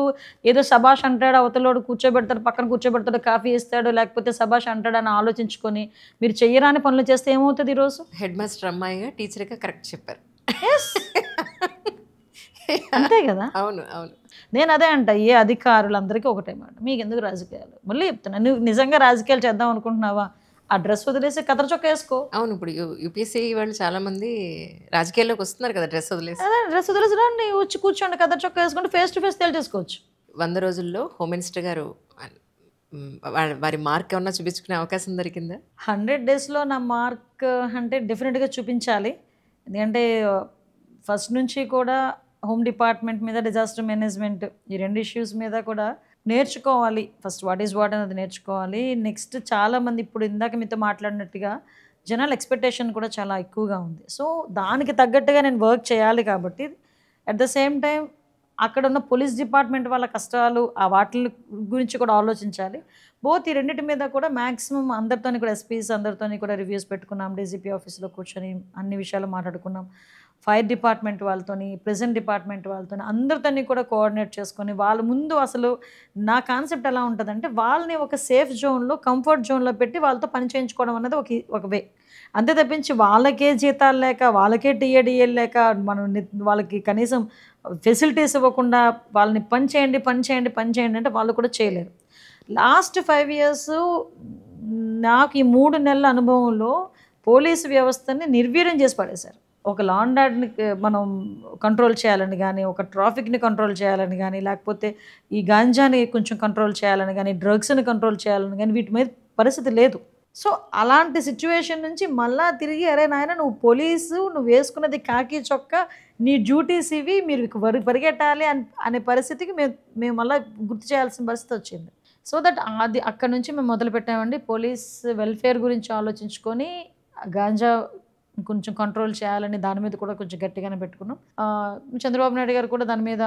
Speaker 2: ఏదో సభాష్ అంటాడు, అవతలోడు కూర్చోబెడతాడు, పక్కన కూర్చోబెడతాడు, కాఫీ ఇస్తాడు, లేకపోతే సభాష్ అంటాడని ఆలోచించుకొని మీరు చెయ్యరాని పనులు చేస్తే ఏమవుతుంది? ఈరోజు
Speaker 1: హెడ్ మాస్టర్ అమ్మాయిగా టీచర్గా కరెక్ట్ చెప్పారు.
Speaker 2: అంతే కదా.
Speaker 1: అవును అవును,
Speaker 2: నేను అదే అంట, ఏ అధికారులందరికీ ఒకటే మాట, మీకు ఎందుకు రాజకీయాలు? మళ్ళీ చెప్తున్నా, నువ్వు నిజంగా రాజకీయాలు చేద్దాం అనుకుంటున్నావా, ఆ డ్రెస్ వదిలేసి కథర చొక్క వేసుకో.
Speaker 1: అవును, ఇప్పుడు యూపీఎస్సీ వాళ్ళు చాలా మంది రాజకీయాల్లోకి వస్తున్నారు కదా డ్రెస్ వదిలేసి.
Speaker 2: అదే డ్రెస్ వదిలేసి రండి, వచ్చి కూర్చోండి, కథర చొక్క వేసుకుంటే ఫేస్ టు ఫేస్ తేల్చేసుకోవచ్చు.
Speaker 1: 100 రోజుల్లో హోమ్ మినిస్టర్ గారు వారి మార్క్ ఏమన్నా చూపించుకునే అవకాశం దొరికిందా?
Speaker 2: 100 డేస్లో నా మార్క్ అంటే డెఫినెట్గా చూపించాలి. ఎందుకంటే ఫస్ట్ నుంచి కూడా హోమ్ డిపార్ట్మెంట్ మీద, డిజాస్టర్ మేనేజ్మెంట్, ఈ 2 ఇష్యూస్ మీద కూడా నేర్చుకోవాలి. ఫస్ట్ వాట్ ఈజ్ వాట్ అనేది నేర్చుకోవాలి. నెక్స్ట్ చాలామంది ఇప్పుడు ఇందాక మీతో మాట్లాడినట్టుగా జనాల ఎక్స్పెక్టేషన్ కూడా చాలా ఎక్కువగా ఉంది. సో దానికి తగ్గట్టుగా నేను వర్క్ చేయాలి. కాబట్టి అట్ ద సేమ్ టైం అక్కడ ఉన్న పోలీస్ డిపార్ట్మెంట్ వాళ్ళ కష్టాలు ఆ వాటి గురించి కూడా ఆలోచించాలి. బోత్ ఈ రెండింటి మీద కూడా మ్యాక్సిమం అందరితోని కూడా ఎస్పీస్ అందరితోని కూడా రివ్యూస్ పెట్టుకున్నాం. డీజీపీ ఆఫీస్లో కూర్చొని అన్ని విషయాలు మాట్లాడుకున్నాం. ఫైర్ డిపార్ట్మెంట్ వాళ్ళతోని, ప్రెజెంట్ డిపార్ట్మెంట్ వాళ్ళతోని అందరితోని కూడా కోఆర్డినేట్ చేసుకొని వాళ్ళ ముందు అసలు నా కాన్సెప్ట్ ఎలా ఉంటుందంటే వాళ్ళని ఒక సేఫ్ జోన్లో, కంఫర్ట్ జోన్లో పెట్టి వాళ్ళతో పని చేయించుకోవడం అనేది ఒక వే. అంతే తప్పించి వాళ్ళకే జీతాలు లేక, వాళ్ళకే టీఏడిఏలు లేక, మనం వాళ్ళకి కనీసం ఫెసిలిటీస్ ఇవ్వకుండా వాళ్ళని పని చేయండి అంటే వాళ్ళు కూడా చేయలేరు. లాస్ట్ 5 years నాకు ఈ 3 నెలల అనుభవంలో పోలీసు వ్యవస్థని నిర్వీర్యం చేసి పడేశారు. ఒక లా అండ్ ఆర్డర్ని మనం కంట్రోల్ చేయాలని కానీ, ఒక ట్రాఫిక్ని కంట్రోల్ చేయాలని కానీ, లేకపోతే ఈ గాంజాని కొంచెం కంట్రోల్ చేయాలని కానీ, డ్రగ్స్ని కంట్రోల్ చేయాలని కానీ వీటి మీద పరిస్థితి లేదు. సో అలాంటి సిచ్యువేషన్ నుంచి మళ్ళా తిరిగి అరే నాయన నువ్వు పోలీసు, నువ్వు వేసుకున్నది కాకి చొక్క, నీ డ్యూటీస్ ఇవి, మీరు పరిగెట్టాలి అనే పరిస్థితికి మేము మళ్ళీ గుర్తు చేయాల్సిన పరిస్థితి వచ్చింది. సో దట్ అది అక్కడ నుంచి మేము మొదలుపెట్టామండి. పోలీస్ వెల్ఫేర్ గురించి ఆలోచించుకొని గాంజా కొంచెం కంట్రోల్ చేయాలని దాని మీద కూడా కొంచెం గట్టిగానే పెట్టుకున్నాం. చంద్రబాబు నాయుడు గారు కూడా దాని మీద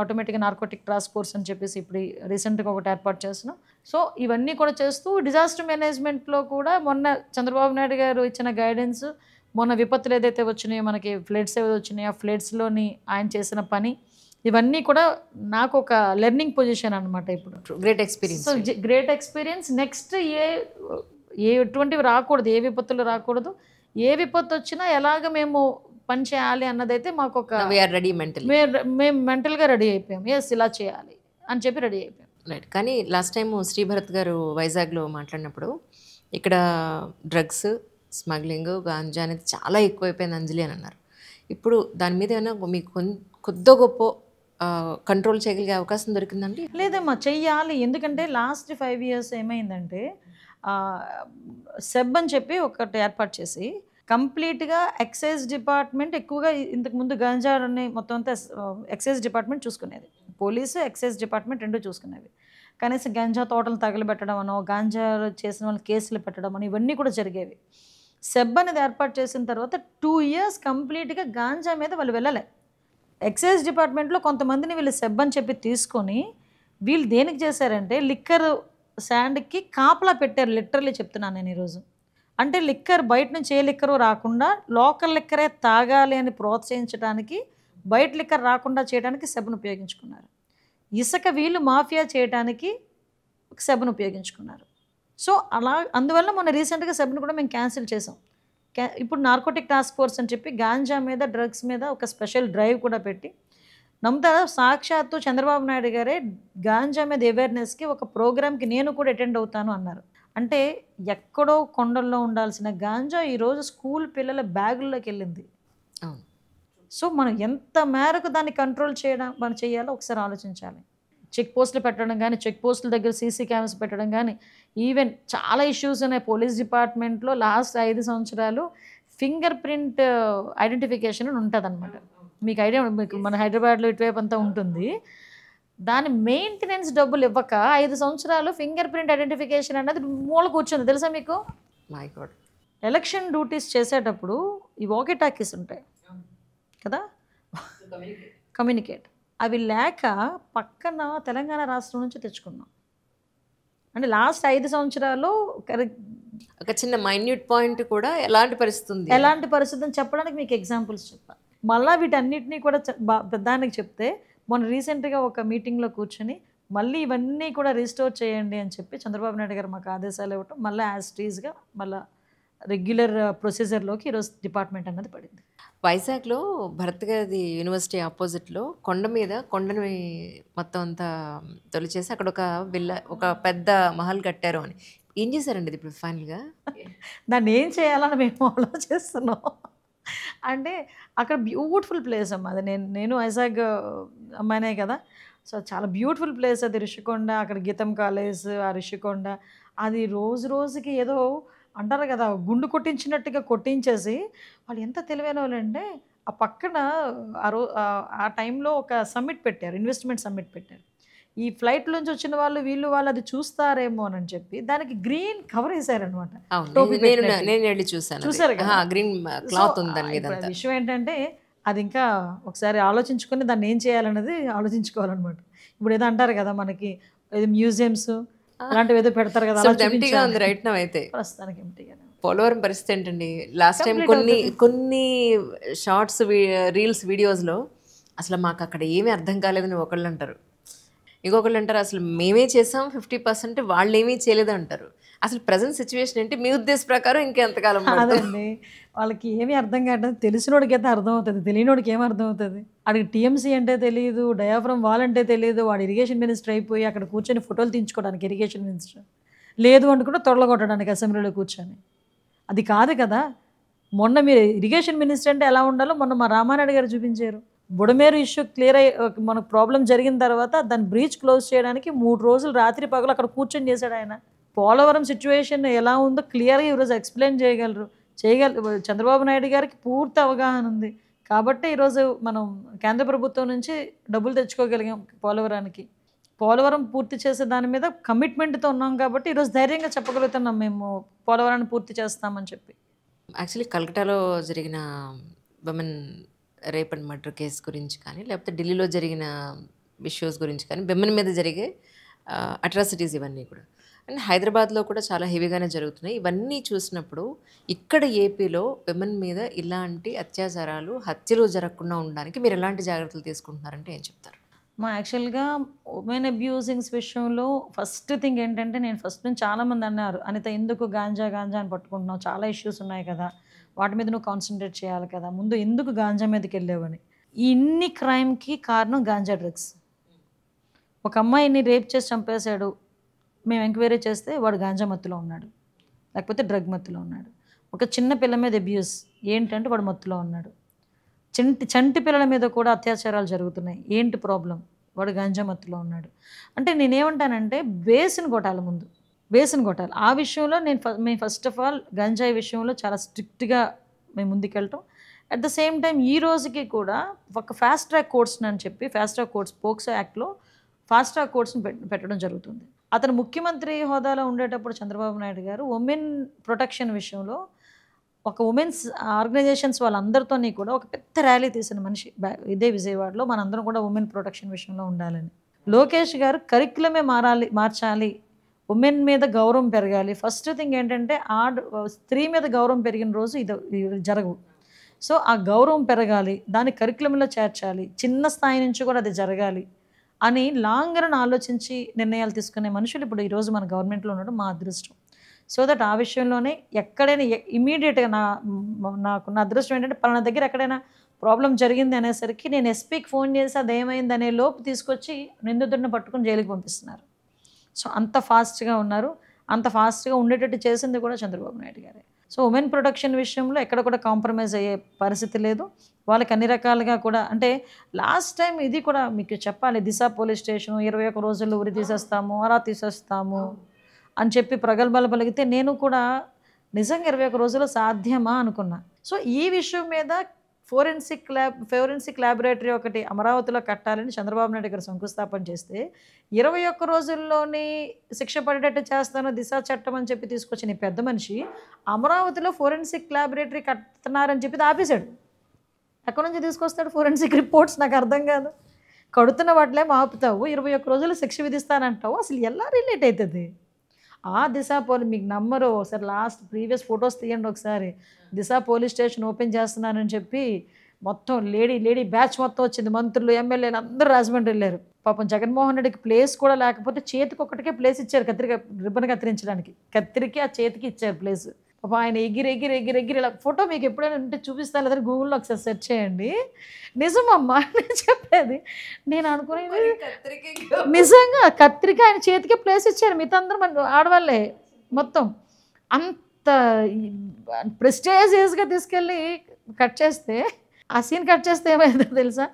Speaker 2: ఆటోమేటిక్గా నార్కోటిక్ టాస్క్ ఫోర్స్ అని చెప్పేసి ఇప్పుడు రీసెంట్గా ఒకటి ఏర్పాటు చేస్తున్నాం. సో ఇవన్నీ కూడా చేస్తూ డిజాస్టర్ మేనేజ్మెంట్లో కూడా మొన్న చంద్రబాబు నాయుడు గారు ఇచ్చిన గైడెన్స్, మొన్న విపత్తులు ఏదైతే వచ్చినాయో, మనకి ఫ్లడ్స్ ఏదైతే వచ్చినాయో, ఆ ఫ్లడ్స్లోని ఆయన చేసిన పని, ఇవన్నీ కూడా నాకు ఒక లెర్నింగ్ పొజిషన్ అనమాట. ఇప్పుడు
Speaker 1: great experience.
Speaker 2: So great experience. Next ఎటువంటివి రాకూడదు, ఏ విపత్తులు రాకూడదు, ఏ విపత్తు వచ్చినా ఎలాగ మేము పని చేయాలి అన్నదైతే మాకు ఒక
Speaker 1: రెడీ మెంటల్,
Speaker 2: మేము మెంటల్గా రెడీ అయిపోయాం. ఎస్ ఇలా చేయాలి అని చెప్పి రెడీ అయిపోయాం.
Speaker 1: రైట్. కానీ లాస్ట్ టైం శ్రీభరత్ గారు వైజాగ్లో మాట్లాడినప్పుడు ఇక్కడ డ్రగ్స్ స్మగ్లింగ్, గాంజా అనేది చాలా ఎక్కువైపోయింది అంజలి అని అన్నారు. ఇప్పుడు దాని మీద ఏమైనా మీకు కొద్ది గొప్ప కంట్రోల్ చేయగలిగే అవకాశం దొరికిందండి?
Speaker 2: లేదమ్మా, చెయ్యాలి. ఎందుకంటే లాస్ట్ 5 years ఏమైందంటే సెబ్ అని చెప్పి ఒకటి ఏర్పాటు చేసి కంప్లీట్గా ఎక్సైజ్ డిపార్ట్మెంట్ ఎక్కువగా ఇంతకుముందు గాంజాని మొత్తం అంతా ఎక్సైజ్ డిపార్ట్మెంట్ చూసుకునేది. పోలీసు ఎక్సైజ్ డిపార్ట్మెంట్ రెండు చూసుకునేవి. కనీసం గాంజా తోటలు తగలబెట్టడం అనో, గాంజా చేసిన వాళ్ళు కేసులు పెట్టడం అని ఇవన్నీ కూడా జరిగేవి. సెబ్ అనేది ఏర్పాటు చేసిన తర్వాత 2 years కంప్లీట్గా గాంజా మీద వాళ్ళు వెళ్ళలే. ఎక్సైజ్ డిపార్ట్మెంట్లో కొంతమందిని వీళ్ళు సెబ్ అని చెప్పి తీసుకొని వీళ్ళు దేనికి చేశారంటే లిక్కర్ శాండ్కి కాపలా పెట్టారు. లిటరలీ చెప్తున్నాను నేను ఈరోజు. అంటే లిక్కర్ బయట నుంచి ఏ లిక్కరు రాకుండా లోకల్ లిక్కరే తాగాలి అని ప్రోత్సహించడానికి, బయట లిక్కర్ రాకుండా చేయడానికి సెబ్ను ఉపయోగించుకున్నారు. ఇసుక వీళ్ళు మాఫియా చేయడానికి సెబ్ను ఉపయోగించుకున్నారు. సో అలా అందువల్ల మొన్న రీసెంట్గా సెబ్ను కూడా మేము క్యాన్సిల్ చేసాం. ఇప్పుడు నార్కోటిక్ టాస్క్ ఫోర్స్ అని చెప్పి గాంజా మీద, డ్రగ్స్ మీద ఒక స్పెషల్ డ్రైవ్ కూడా పెట్టి, నమ్ముతారా, సాక్షాత్తు చంద్రబాబు నాయుడు గారే గాంజా మీద అవేర్నెస్కి ఒక ప్రోగ్రామ్కి నేను కూడా అటెండ్ అవుతాను అన్నారు. అంటే ఎక్కడో కొండల్లో ఉండాల్సిన గాంజా ఈరోజు స్కూల్ పిల్లల బ్యాగుల్లోకి వెళ్ళింది. సో మనం ఎంత మేరకు దాన్ని కంట్రోల్ మనం చేయాలో ఒకసారి ఆలోచించాలి. చెక్ పోస్టులు పెట్టడం కానీ, చెక్ పోస్టుల దగ్గర సీసీ కెమెరాస్ పెట్టడం కానీ, ఈవెన్ చాలా ఇష్యూస్ ఉన్నాయి పోలీస్ డిపార్ట్మెంట్లో. లాస్ట్ 5 సంవత్సరాలు ఫింగర్ ప్రింట్ ఐడెంటిఫికేషన్ ఉంటుంది అనమాట. మీకు ఐడియా, మీకు మన హైదరాబాద్లో ఇటువైపు అంతా ఉంటుంది. దాని మెయింటెనెన్స్ డబ్బులు ఇవ్వక 5 సంవత్సరాలు ఫింగర్ ప్రింట్ ఐడెంటిఫికేషన్ అనేది మూల కూర్చుంది. తెలుసా మీకు?
Speaker 1: My God.
Speaker 2: ఎలక్షన్ డ్యూటీస్ చేసేటప్పుడు ఈ వాకీ టాకీస్ ఉంటాయి కదా, కమ్యూనికేట్, అవి లేక పక్కన తెలంగాణ రాష్ట్రం నుంచి తెచ్చుకున్నాం. అంటే లాస్ట్ 5 సంవత్సరాలు
Speaker 1: ఒక చిన్న మైన్యూట్ పాయింట్ కూడా ఎలాంటి పరిస్థితి
Speaker 2: అని చెప్పడానికి మీకు ఎగ్జాంపుల్స్ చెప్పాలి. మళ్ళీ వీటన్నిటినీ కూడా పెద్దానికి చెప్తే, మొన్న రీసెంట్గా ఒక మీటింగ్లో కూర్చొని మళ్ళీ ఇవన్నీ కూడా రీస్టోర్ చేయండి అని చెప్పి చంద్రబాబు నాయుడు గారు మాకు ఆదేశాలు ఇవ్వటం, మళ్ళీ యాజ్ టీజ్గా మళ్ళీ రెగ్యులర్ ప్రొసీజర్లోకి ఈరోజు డిపార్ట్మెంట్ అన్నది పడింది.
Speaker 1: వైజాగ్లో భరత్ గారి యూనివర్సిటీ ఆపోజిట్లో కొండని మొత్తం అంతా తొలిచేసి అక్కడ ఒక పెద్ద మహల్ కట్టారు అని. ఏం చేశారండి ఇది ఇప్పుడు ఫైనల్గా?
Speaker 2: దాన్ని ఏం చేయాలని మేము ఆలోచిస్తున్నాం. అంటే అక్కడ బ్యూటిఫుల్ ప్లేస్ అమ్మ. అది నేను వైజాగ్ అమ్మాయినే కదా. సో చాలా బ్యూటిఫుల్ ప్లేస్ అది. రిషికొండ, అక్కడ గీతం కాలేజ్, ఆ రిషికొండ అది రోజుకి ఏదో అంటారు కదా, గుండు కొట్టించినట్టుగా కొట్టించేసి వాళ్ళు ఎంత తెలివైన వాళ్ళు అంటే ఆ పక్కన ఆ టైంలో ఒక సమ్మిట్ పెట్టారు, ఇన్వెస్ట్మెంట్ సమ్మిట్ పెట్టారు. ఈ ఫ్లైట్ నుంచి వచ్చిన వాళ్ళు అది చూస్తారేమో అని చెప్పి దానికి గ్రీన్ కవర్ వేసారనమాట. చూసారు కదా,
Speaker 1: గ్రీన్ క్లాత్ ఉంది.
Speaker 2: విషయం ఏంటంటే అది ఇంకా ఒకసారి ఆలోచించుకొని దాన్ని ఏం చేయాలన్నది ఆలోచించుకోవాలన్నమాట. ఇప్పుడు ఏదో అంటారు కదా, మనకి ఏదో మ్యూజియంస్ అలాంటివి ఏదో పెడతారు కదా,
Speaker 1: ప్రస్తుతానికి ఎంటీగానే. పోలవరం పరిస్థితి ఏంటండి? లాస్ట్ టైం కొన్ని షార్ట్స్, రీల్స్, వీడియోస్లో అసలు మాకు అక్కడ ఏమీ అర్థం కాలేదని ఒకళ్ళు అంటారు, ఇంకొకళ్ళు అంటారు అసలు మేమే చేసాం 50%, వాళ్ళు ఏమీ చేయలేదు అంటారు. అసలు ప్రజెంట్ సిచ్యువేషన్ ఏంటి మీ ఉద్దేశ ప్రకారం? ఇంకెంతకాలం?
Speaker 2: అదండి, వాళ్ళకి ఏమీ అర్థం కావట్లేదు. తెలిసినోడికి అయితే అర్థమవుతుంది, తెలియనోడికి ఏమి అర్థమవుతుంది? వాడికి టీఎంసీ అంటే తెలియదు, డయాఫ్రమ్ వాల్ అంటే తెలియదు. వాడు ఇరిగేషన్ మినిస్టర్ అయిపోయి అక్కడ కూర్చొని ఫోటోలు తీయించుకోవడానికి ఇరిగేషన్ మినిస్టర్ లేదు అనుకుంటే తొడలగొట్టడానికి అసెంబ్లీలో కూర్చొని. అది కాదు కదా. మొన్న మీరు ఇరిగేషన్ మినిస్టర్ అంటే ఎలా ఉండాలో మొన్న మా రామానాయుడు గారు చూపించారు. బుడమేరు ఇష్యూ క్లియర్ అయ్యి మనకు ప్రాబ్లం జరిగిన తర్వాత దాన్ని బ్రీచ్ క్లోజ్ చేయడానికి 3 రోజులు రాత్రి పగలు అక్కడ కూర్చొని చేశాడు ఆయన. పోలవరం సిచ్యువేషన్ ఎలా ఉందో క్లియర్గా ఈరోజు ఎక్స్ప్లెయిన్ చేయగలరు. చంద్రబాబు నాయుడు గారికి పూర్తి అవగాహన ఉంది కాబట్టి ఈరోజు మనం కేంద్ర ప్రభుత్వం నుంచి డబ్బులు తెచ్చుకోగలిగాం పోలవరానికి. పోలవరం పూర్తి చేసే దాని మీద కమిట్మెంట్తో ఉన్నాం కాబట్టి ఈరోజు ధైర్యంగా చెప్పగలుగుతున్నాం మేము పోలవరాన్ని పూర్తి చేస్తామని చెప్పి.
Speaker 1: యాక్చువల్లీ కలకటాలో జరిగిన women rape and murder case గురించి కానీ, లేకపోతే ఢిల్లీలో జరిగిన ఇష్యూస్ గురించి కానీ, విమెన్ మీద జరిగే అట్రాసిటీస్ ఇవన్నీ కూడా. అండ్ హైదరాబాద్లో కూడా చాలా హెవీగానే జరుగుతున్నాయి. ఇవన్నీ చూసినప్పుడు ఇక్కడ ఏపీలో విమెన్ మీద ఇలాంటి అత్యాచారాలు, హత్యలు జరగకుండా ఉండడానికి మీరు ఎలాంటి జాగ్రత్తలు తీసుకుంటున్నారంటే ఏం చెప్తారు?
Speaker 2: యాక్చువల్గా ఉమెన్ అబ్యూజింగ్స్ విషయంలో ఫస్ట్ థింగ్ ఏంటంటే, నేను ఫస్ట్ నుంచి చాలామంది అన్నారు, అనిత ఎందుకు గాంజా అని పట్టుకుంటున్నావు, చాలా ఇష్యూస్ ఉన్నాయి కదా, వాటి మీద నువ్వు కాన్సన్ట్రేట్ చేయాలి కదా, ముందు ఎందుకు గాంజా మీదకి వెళ్ళావని. ఇన్ని క్రైమ్కి కారణం గాంజా డ్రగ్స్. ఒక అమ్మాయిని రేప్ చేసి చంపేశాడు, మేము ఎంక్వైరీ చేస్తే వాడు గాంజా మత్తులో ఉన్నాడు, లేకపోతే డ్రగ్ మత్తులో ఉన్నాడు. ఒక చిన్న పిల్ల మీద అబ్యూస్ ఏంటంటే వాడు మత్తులో ఉన్నాడు. చంటి పిల్లల మీద కూడా అత్యాచారాలు జరుగుతున్నాయి, ఏంటి ప్రాబ్లం, వాడు గాంజా మత్తులో ఉన్నాడు. అంటే నేనేమంటానంటే బేస్ని కొట్టాలి, ముందు బేస్ని కొట్టాలి. ఆ విషయంలో మేము ఫస్ట్ ఆఫ్ ఆల్ గంజాయి విషయంలో చాలా స్ట్రిక్ట్గా మేము ముందుకెళ్ళటం. అట్ ద సేమ్ టైం ఈ రోజుకి కూడా ఒక ఫాస్ట్ ట్రాక్ కోర్ట్స్ అని చెప్పి, ఫాస్ట్ ట్రాక్ కోర్ట్స్ పోక్సో యాక్ట్లో ఫాస్ట్ ట్రాక్ కోర్ట్స్ని పెట్టడం జరుగుతుంది. అతను ముఖ్యమంత్రి హోదాలో ఉండేటప్పుడు చంద్రబాబు నాయుడు గారు ఉమెన్ ప్రొటెక్షన్ విషయంలో ఒక ఉమెన్స్ ఆర్గనైజేషన్స్ వాళ్ళందరితో కూడా ఒక పెద్ద ర్యాలీ తీసిన మనిషి ఇదే విజయవాడలో. మనందరం కూడా ఉమెన్ ప్రొటెక్షన్ విషయంలో ఉండాలని. లోకేష్ గారు కరిక్యులమే మార్చాలి, ఉమెన్ మీద గౌరవం పెరగాలి. ఫస్ట్ థింగ్ ఏంటంటే స్త్రీ మీద గౌరవం పెరిగిన రోజు ఇది జరగవు. సో ఆ గౌరవం పెరగాలి, దాన్ని కరిక్యులంలో చేర్చాలి, చిన్న స్థాయి నుంచి కూడా అది జరగాలి అని లాంగ్ రన్ ఆలోచించి నిర్ణయాలు తీసుకునే మనుషులు ఇప్పుడు ఈరోజు మన గవర్నమెంట్లో ఉండడం మా అదృష్టం. సో దట్ ఆ విషయంలోనే ఎక్కడైనా ఇమీడియట్గా నా అదృష్టం ఏంటంటే, పలానా దగ్గర ఎక్కడైనా ప్రాబ్లం జరిగింది అనేసరికి నేను ఎస్పీకి ఫోన్ చేసి అది ఏమైంది అనే లోపు తీసుకొచ్చి నిందితుడిని పట్టుకుని జైలుకి పంపిస్తున్నారు. సో అంత ఫాస్ట్గా ఉన్నారు. అంత ఫాస్ట్గా ఉండేటట్టు చేసింది కూడా చంద్రబాబు నాయుడు గారే. సో ఉమెన్ ప్రొటెక్షన్ విషయంలో ఎక్కడ కూడా కాంప్రమైజ్ అయ్యే పరిస్థితి లేదు. వాళ్ళకి అన్ని రకాలుగా కూడా, అంటే లాస్ట్ టైం ఇది కూడా మీకు చెప్పాలి, దిశ పోలీస్ స్టేషన్ 21 రోజుల్లో ఉరి తీసేస్తాము, అలా తీసేస్తాము అని చెప్పి ప్రగల్భాలు పలిగితే నేను కూడా నిజంగా 21 రోజుల్లో సాధ్యమా అనుకున్నా. సో ఈ విషయం మీద ఫోరెన్సిక్ ల్యాబొరేటరీ ఒకటి అమరావతిలో కట్టాలని చంద్రబాబు నాయుడు గారు శంకుస్థాపన చేస్తే 21 రోజుల్లోని శిక్ష పడేటట్టు చేస్తాను దిశ చట్టం అని చెప్పి తీసుకొచ్చిన ఈ పెద్ద మనిషి అమరావతిలో ఫోరెన్సిక్ ల్యాబొరేటరీ కడుతున్నారని చెప్పి ఆపేశాడు. ఎక్కడి నుంచి తీసుకొస్తాడు ఫోరెన్సిక్ రిపోర్ట్స్, నాకు అర్థం కాదు. కడుతున్న వాటిలే ఆపుతావు, 21 రోజులు శిక్ష విధిస్తానంటావు, అసలు ఎలా రిలేట్ అవుతుంది? ఆ దిశ మీకు నమ్మరు, ఒకసారి ప్రీవియస్ ఫొటోస్ తీయండి ఒకసారి. దిశ పోలీస్ స్టేషన్ ఓపెన్ చేస్తున్నానని చెప్పి మొత్తం లేడీ బ్యాచ్ మొత్తం వచ్చింది, మంత్రులు, ఎమ్మెల్యేలు అందరూ రాజమండ్రి వెళ్ళారు. పాపం జగన్మోహన్ రెడ్డికి ప్లేస్ కూడా లేకపోతే చేతికి ఒకటికే ప్లేస్ ఇచ్చారు, రిబ్బన్ కత్తిరించడానికి, కత్తిరికి ఆ చేతికి ఇచ్చారు ప్లేస్. పాపం ఆయన ఎగిరి ఇలా ఫోటో మీకు ఎప్పుడైనా ఉంటే చూపిస్తాను, లేదంటే గూగుల్లో ఒకసారి సెర్చ్ చేయండి. నిజమమ్మా నేను చెప్పేది. నేను అనుకునేది నిజంగా కత్తిరికి ఆయన చేతికే ప్లేస్ ఇచ్చారు, మిగతా అందరూ మన ఆడవాళ్ళే మొత్తం. అంత ప్రెస్టేజియస్గా తీసుకెళ్ళి కట్ చేస్తే, ఆ సీన్ కట్ చేస్తే ఏమైందో తెలుసా,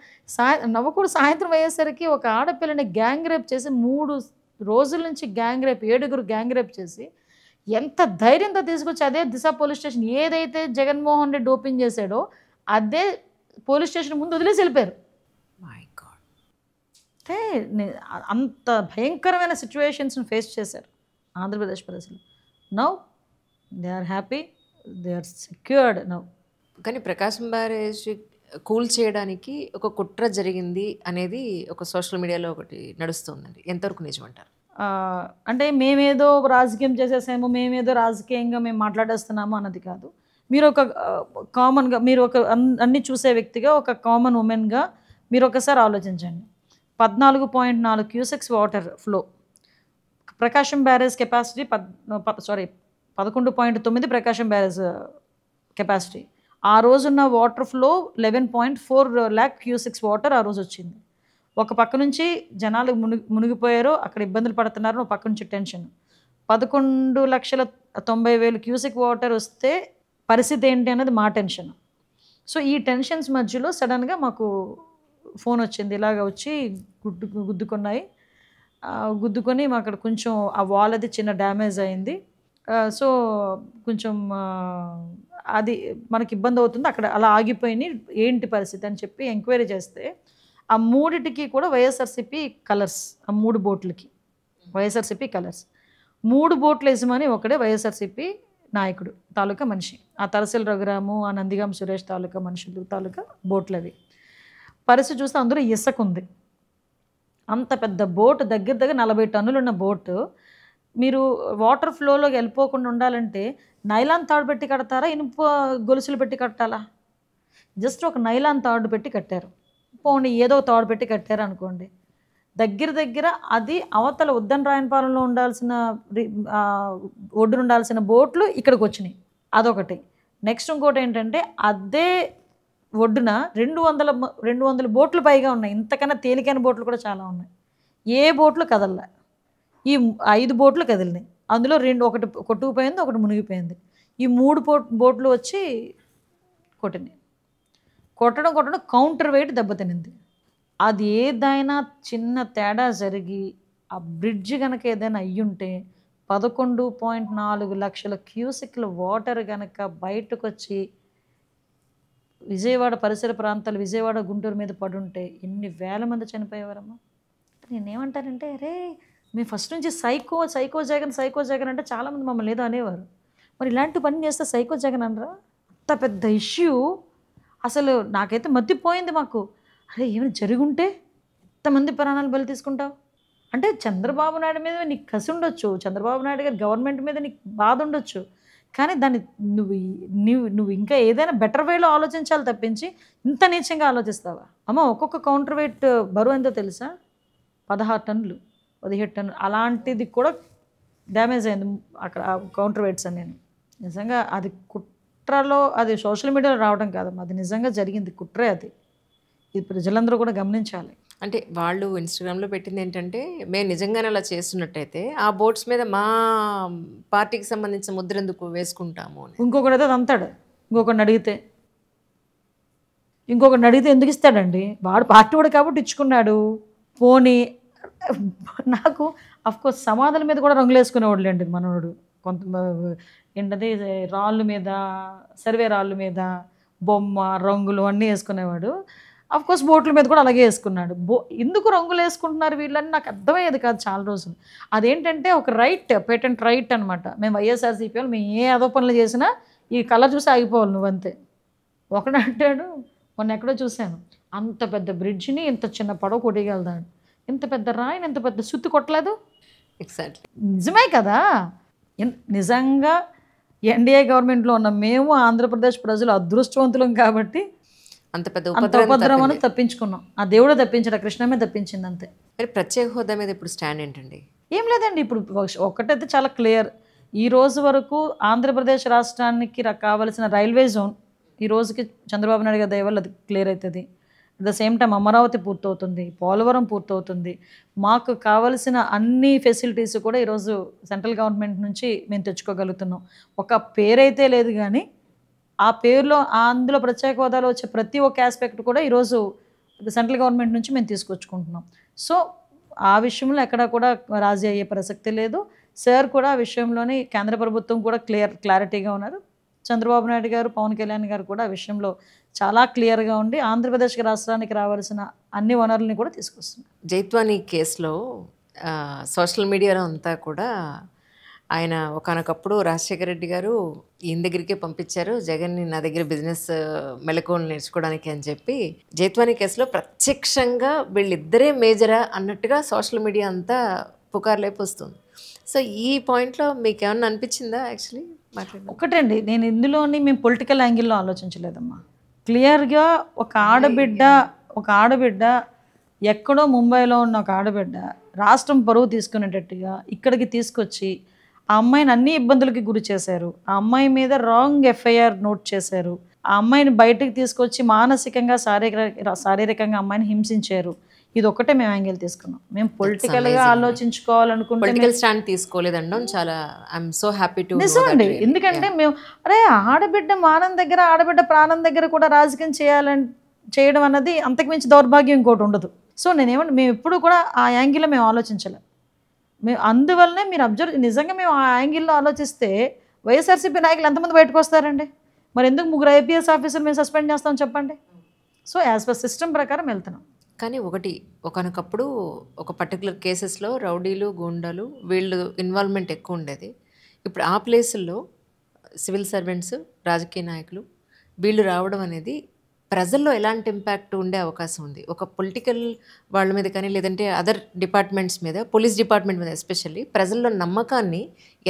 Speaker 2: నవ్వకూడదు. సాయంత్రం అయ్యేసరికి ఒక ఆడపిల్లని గ్యాంగ్ రేప్ చేసి 3 రోజుల నుంచి 7 గ్యాంగ్ రేప్ చేసి ఎంత ధైర్యంతో తీసుకొచ్చి అదే దిశ పోలీస్ స్టేషన్ ఏదైతే జగన్మోహన్ రెడ్డి ఓపెన్ చేశాడో అదే పోలీస్ స్టేషన్ ముందు వదిలేసి వెళ్ళిపోయారు. అంటే అంత భయంకరమైన సిచ్యువేషన్స్ని ఫేస్ చేశారు ఆంధ్రప్రదేశ్ ప్రజలు. Now they are happy, they are secured now.
Speaker 1: కానీ ప్రకాశం బ్యారేజ్ కూల్ చేయడానికి ఒక కుట్ర జరిగింది అనేది ఒక సోషల్ మీడియాలో ఒకటి నడుస్తుందండి, ఎంతవరకు నిజమంటారు?
Speaker 2: అంటే మేమేదో రాజకీయం చేసేసాము, మేమేదో రాజకీయంగా మేము మాట్లాడేస్తున్నాము అన్నది కాదు. మీరు ఒక కామన్గా, మీరు ఒక అన్ని చూసే వ్యక్తిగా, ఒక కామన్ ఉమెన్గా మీరు ఒకసారి ఆలోచించండి. 14.4 క్యూసెక్స్ వాటర్ ఫ్లో, ప్రకాశం బ్యారేజ్ కెపాసిటీ 11.9 ప్రకాశం బ్యారేజ్ కెపాసిటీ. ఆ రోజున్న water flow 11.4 lakh cusecs water ఆ రోజు వచ్చింది. ఒక పక్క నుంచి జనాలు మునిగిపోయారు, అక్కడ ఇబ్బందులు పడుతున్నారు, ఒక పక్క నుంచి టెన్షన్. 11,90,000 క్యూసెక్ వాటర్ వస్తే పరిస్థితి ఏంటి అన్నది మా టెన్షన్. సో ఈ టెన్షన్స్ మధ్యలో సడన్గా మాకు ఫోన్ వచ్చింది, ఇలాగ వచ్చి గుద్దుకొని మా అక్కడ కొంచెం ఆ వాల్ అది చిన్న డ్యామేజ్ అయింది. సో కొంచెం అది మనకి ఇబ్బంది అవుతుంది, అక్కడ అలా ఆగిపోయినాయి, ఏంటి పరిస్థితి అని చెప్పి ఎంక్వైరీ చేస్తే ఆ 3టికి కూడా వైఎస్ఆర్సీపీ కలర్స్, ఆ 3 బోట్లకి వైఎస్ఆర్సీపీ కలర్స్. 3 బోట్ల యజమాని ఒకడే వైఎస్ఆర్సీపీ నాయకుడు తాలూకా మనిషి, ఆ తలసిల్ రఘురాము, ఆ నందిగాం సురేష్ తాలూకా మనుషులు తాలూకా బోట్లు అవి. పరిస్థితి చూస్తే అందులో ఇసుక ఉంది. అంత పెద్ద బోటు, దగ్గర దగ్గర 40 టన్నులు ఉన్న బోటు, మీరు వాటర్ ఫ్లోలోకి వెళ్ళిపోకుండా ఉండాలంటే నైలాన్ తాడు పెట్టి కడతారా, ఇనుప గొలుసులు పెట్టి కట్టాలా? జస్ట్ ఒక నైలాన్ తాడు పెట్టి కట్టారు. పోనీ ఏదో తాడు పెట్టి కట్టారు అనుకోండి, దగ్గర దగ్గర అది అవతల ఉద్దన్ రాయనపాలెంలో ఉండాల్సిన ఒడ్డున ఉండాల్సిన బోట్లు ఇక్కడికి వచ్చినాయి, అదొకటి. నెక్స్ట్ ఇంకోటి ఏంటంటే అదే ఒడ్డున 200 బోట్లు పైగా ఉన్నాయి. ఇంతకన్నా తేలికైన బోట్లు కూడా చాలా ఉన్నాయి. ఏ బోట్లు కదలలే. ఈ 5 బోట్లు కదిలినాయి. అందులో ఒకటి కొట్టుకుపోయింది, ఒకటి మునిగిపోయింది. ఈ 3 బోట్లు వచ్చి కొట్టినాయి. కొట్టడం కౌంటర్ వెయిట్ దెబ్బతినింది. అది ఏదైనా చిన్న తేడా జరిగి ఆ బ్రిడ్జ్ కనుక ఏదైనా అయ్యుంటే 11.4 లక్షల క్యూసెక్ల వాటర్ కనుక బయటకు వచ్చి విజయవాడ పరిసర ప్రాంతాలు, విజయవాడ గుంటూరు మీద పడుంటే ఎన్ని వేల మంది చనిపోయేవారమ్మా. నేనేమంటానంటే, అరే మేము ఫస్ట్ నుంచి సైకో జగన్ అంటే చాలామంది మమ్మల్ని ఏదో అనేవారు. మరి ఇలాంటి పని చేస్తే సైకో జగన్ అనరా? అంత పెద్ద ఇష్యూ అసలు నాకైతే మతిపోయింది. మాకు అరే ఏమైనా జరుగుంటే ఎంతమంది ప్రాణాలు బలి తీసుకుంటావు అంటే, చంద్రబాబు నాయుడు మీద నీకు కసి ఉండొచ్చు, చంద్రబాబు నాయుడు గారి గవర్నమెంట్ మీద నీకు బాధ ఉండొచ్చు, కానీ దాన్ని నువ్వు ఇంకా ఏదైనా బెటర్ వేలో ఆలోచించాలి తప్పించి ఇంత నీచంగా ఆలోచిస్తావా? అమ్మ, ఒక్కొక్క కౌంటర్ వెయిట్ బరువు ఎంతో తెలుసా? 16 టన్నులు, 17 టన్నులు. అలాంటిది కూడా డ్యామేజ్ అయింది అక్కడ కౌంటర్ వెయిట్స్ అని. నేను నిజంగా అది కుట్రలో, అది సోషల్ మీడియాలో రావడం కాదమ్మా, అది నిజంగా జరిగింది కుట్రే. అది ఇది ప్రజలందరూ కూడా గమనించాలి.
Speaker 1: అంటే వాళ్ళు ఇన్స్టాగ్రామ్లో పెట్టింది ఏంటంటే, మేము నిజంగానే అలా చేస్తున్నట్టయితే ఆ బోట్స్ మీద మా పార్టీకి సంబంధించిన ముద్ర ఎందుకు వేసుకుంటాము అని.
Speaker 2: ఇంకొకటి అయితే అంతాడు, ఇంకొకరిని అడిగితే ఎందుకు ఇస్తాడండి? వాడు పార్టీ వాడు కాబట్టి ఇచ్చుకున్నాడు. పోనీ నాకు అఫ్కోర్స్ సమాధుల మీద కూడా రంగులు వేసుకునేవాళ్ళు అండి మనోడు. కొంత ఏంటది రాళ్ళు మీద, సర్వే రాళ్ళు మీద బొమ్మ రంగులు అన్నీ వేసుకునేవాడు. అఫ్కోర్స్ బోట్ల మీద కూడా అలాగే వేసుకున్నాడు. ఎందుకు రంగులు వేసుకుంటున్నారు వీళ్ళని నాకు అర్థమయ్యేది కాదు చాలా రోజులు. అదేంటంటే ఒక రైట్, పేటెంట్ రైట్ అనమాట. మేము వైఎస్ఆర్సీపీ వాళ్ళు మేము ఏ అదో పనులు చేసినా ఈ కలర్ చూసి ఆగిపోవాలి నువ్వంతే. ఒకడు అంటాడు, మొన్న ఎక్కడో చూశాను, అంత పెద్ద బ్రిడ్జిని ఇంత చిన్న పడవ కొట్టగలదాడు, ఇంత పెద్ద రాయిని ఇంత పెద్ద సుత్తి కొట్టలేదు.
Speaker 1: ఎగ్జాక్ట్లీ
Speaker 2: నిజమే కదా. నిజంగా ఎన్డీఏ గవర్నమెంట్లో ఉన్న మేము ఆంధ్రప్రదేశ్ ప్రజలు అదృష్టవంతులం కాబట్టి
Speaker 1: అంత పెద్ద
Speaker 2: ఉపద్రవాన్ని తప్పించుకున్నాం. ఆ దేవుడే తప్పించాడు, కృష్ణమే తప్పించింది అంతే.
Speaker 1: మరి ప్రత్యేక హోదా మీద ఇప్పుడు స్టాండ్ ఏంటండి?
Speaker 2: ఏం లేదండి, ఇప్పుడు ఒక్కటైతే చాలా క్లియర్. ఈ రోజు వరకు ఆంధ్రప్రదేశ్ రాష్ట్రానికి కావాల్సిన రైల్వే జోన్ ఈ రోజుకి చంద్రబాబు నాయుడు గారి దయ వల్ల అది క్లియర్ అవుతుంది. At the same time Amaravati పూర్తవుతుంది, పోలవరం పూర్తవుతుంది. మాకు కావలసిన అన్ని ఫెసిలిటీస్ కూడా ఈరోజు సెంట్రల్ గవర్నమెంట్ నుంచి మేము తెచ్చుకోగలుగుతున్నాం. ఒక పేరైతే లేదు కానీ ఆ పేరులో అందులో ప్రత్యేక హోదాలో వచ్చే ప్రతి ఒక్క ఆస్పెక్ట్ కూడా ఈరోజు సెంట్రల్ గవర్నమెంట్ నుంచి మేము తీసుకొచ్చుకుంటున్నాం. సో ఆ విషయంలో ఎక్కడ కూడా రాజీ అయ్యే ప్రసక్తి లేదు. సార్ కూడా ఆ విషయంలోని కేంద్ర ప్రభుత్వం కూడా క్లారిటీగా ఉన్నారు. చంద్రబాబు నాయుడు గారు, పవన్ కళ్యాణ్ గారు కూడా ఆ విషయంలో చాలా క్లియర్గా ఉండి ఆంధ్రప్రదేశ్ రాష్ట్రానికి రావాల్సిన అన్ని వనరుల్ని కూడా తీసుకొస్తున్నారు.
Speaker 1: జైత్వానీ కేసులో సోషల్ మీడియాలో అంతా కూడా ఆయన ఒకానొకప్పుడు రాజశేఖర రెడ్డి గారు ఈయన దగ్గరికే పంపించారు జగన్ని, నా దగ్గర బిజినెస్ మెలకువలు నేర్చుకోవడానికి అని చెప్పి, జైత్వానీ కేసులో ప్రత్యక్షంగా వీళ్ళిద్దరే మేజరా అన్నట్టుగా సోషల్ మీడియా అంతా పుకార్లేపు వస్తుంది. సో ఈ పాయింట్లో మీకు ఏమన్నా అనిపించిందా? యాక్చువల్లీ
Speaker 2: ఒకటండి, నేను ఇందులోని మేము పొలిటికల్ యాంగిల్లో ఆలోచించలేదమ్మా. క్లియర్గా ఒక ఆడబిడ్డ ఎక్కడో ముంబైలో ఉన్న ఒక ఆడబిడ్డ రాష్ట్రం పరువు తీసుకునేటట్టుగా ఇక్కడికి తీసుకొచ్చి ఆ అమ్మాయిని అన్ని ఇబ్బందులకి గురి చేశారు. ఆ అమ్మాయి మీద రాంగ్ ఎఫ్ఐఆర్ నోట్ చేశారు. ఆ అమ్మాయిని బయటకు తీసుకొచ్చి మానసికంగా శారీరకంగా అమ్మాయిని హింసించారు. ఇది ఒక్కటే మేము యాంగిల్ తీసుకున్నాం. మేము పొలిటికల్గా ఆలోచించుకోవాలనుకుంటే
Speaker 1: పొలిటికల్ స్టాండ్ తీసుకోలేదండి. చాలా ఐఎమ్ సో హ్యాపీ టు
Speaker 2: నిజమండి. ఎందుకంటే మేము ఆడబిడ్డ మానం దగ్గర, ఆడబిడ్డ ప్రాణం దగ్గర కూడా రాజకీయం చేయడం అన్నది అంతకుమించి దౌర్భాగ్యం ఇంకోటి ఉండదు. సో మేము ఎప్పుడు కూడా ఆ యాంగిల్లో మేము ఆలోచించలేం. మేము అందువల్లనే మీరు నిజంగా మేము ఆ యాంగిల్లో ఆలోచిస్తే వైఎస్ఆర్సీపీ నాయకులు ఎంతమంది బయటకు వస్తారండి? మరి ఎందుకు 3 ఐపీఎస్ ఆఫీసర్లు మేము సస్పెండ్ చేస్తాం చెప్పండి? సో యాజ్ పర్ సిస్టమ్ ప్రకారం వెళ్తున్నాం.
Speaker 1: కానీ ఒకనొకప్పుడు ఒక పర్టికులర్ కేసెస్లో రౌడీలు, గూండాలు వీళ్ళు ఇన్వాల్వ్మెంట్ ఎక్కువ ఉండేది. ఇప్పుడు ఆ ప్లేసుల్లో సివిల్ సర్వెంట్స్, రాజకీయ నాయకులు వీళ్ళు రావడం అనేది ప్రజల్లో ఎలాంటి ఇంపాక్ట్ ఉండే అవకాశం ఉంది? ఒక పొలిటికల్ వాళ్ళ మీద కానీ, లేదంటే అదర్ డిపార్ట్మెంట్స్ మీద, పోలీస్ డిపార్ట్మెంట్ మీద ఎస్పెషల్లీ ప్రజల్లో నమ్మకాన్ని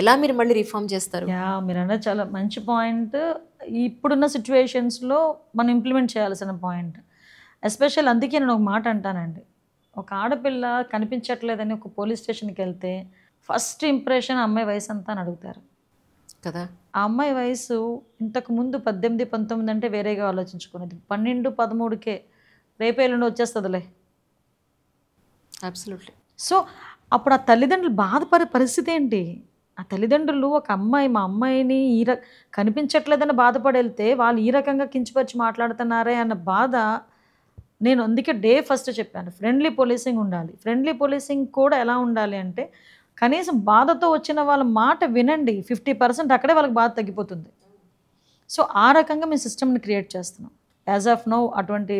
Speaker 1: ఎలా మీరు మళ్ళీ రిఫార్మ్ చేస్తారు?
Speaker 2: మీరన్నది చాలా మంచి పాయింట్. ఇప్పుడున్న సిచ్యువేషన్స్లో మనం ఇంప్లిమెంట్ చేయాల్సిన పాయింట్. ఎస్పెషల్ అందుకే నేను ఒక మాట అంటానండి. ఒక ఆడపిల్ల కనిపించట్లేదని ఒక పోలీస్ స్టేషన్కి వెళ్తే ఫస్ట్ ఇంప్రెషన్ అమ్మాయి వయసు అంతా అని అడుగుతారు
Speaker 1: కదా.
Speaker 2: ఆ అమ్మాయి వయసు ఇంతకుముందు 18, 19 అంటే వేరేగా ఆలోచించుకునేది. 12, 13కే రేపేళ్ళుండి వచ్చేస్తుందిలే.
Speaker 1: అబ్సల్యూట్లీ.
Speaker 2: సో అప్పుడు ఆ తల్లిదండ్రులు బాధపడే పరిస్థితి ఏంటి? ఆ తల్లిదండ్రులు ఒక అమ్మాయి మా అమ్మాయిని కనిపించట్లేదని బాధపడి వెళ్తే వాళ్ళు ఈ రకంగా కించపరిచి మాట్లాడుతున్నారే అన్న బాధ. నేను అందుకే ఫస్ట్ చెప్పాను, ఫ్రెండ్లీ పోలీసింగ్ ఉండాలి. ఫ్రెండ్లీ పోలీసింగ్ కూడా ఎలా ఉండాలి అంటే కనీసం బాధతో వచ్చిన వాళ్ళ మాట వినండి. 50% అక్కడే వాళ్ళకి బాధ తగ్గిపోతుంది. సో ఆ రకంగా మేము సిస్టమ్ని క్రియేట్ చేస్తున్నాం. యాజ్ ఆఫ్ నౌ అటువంటి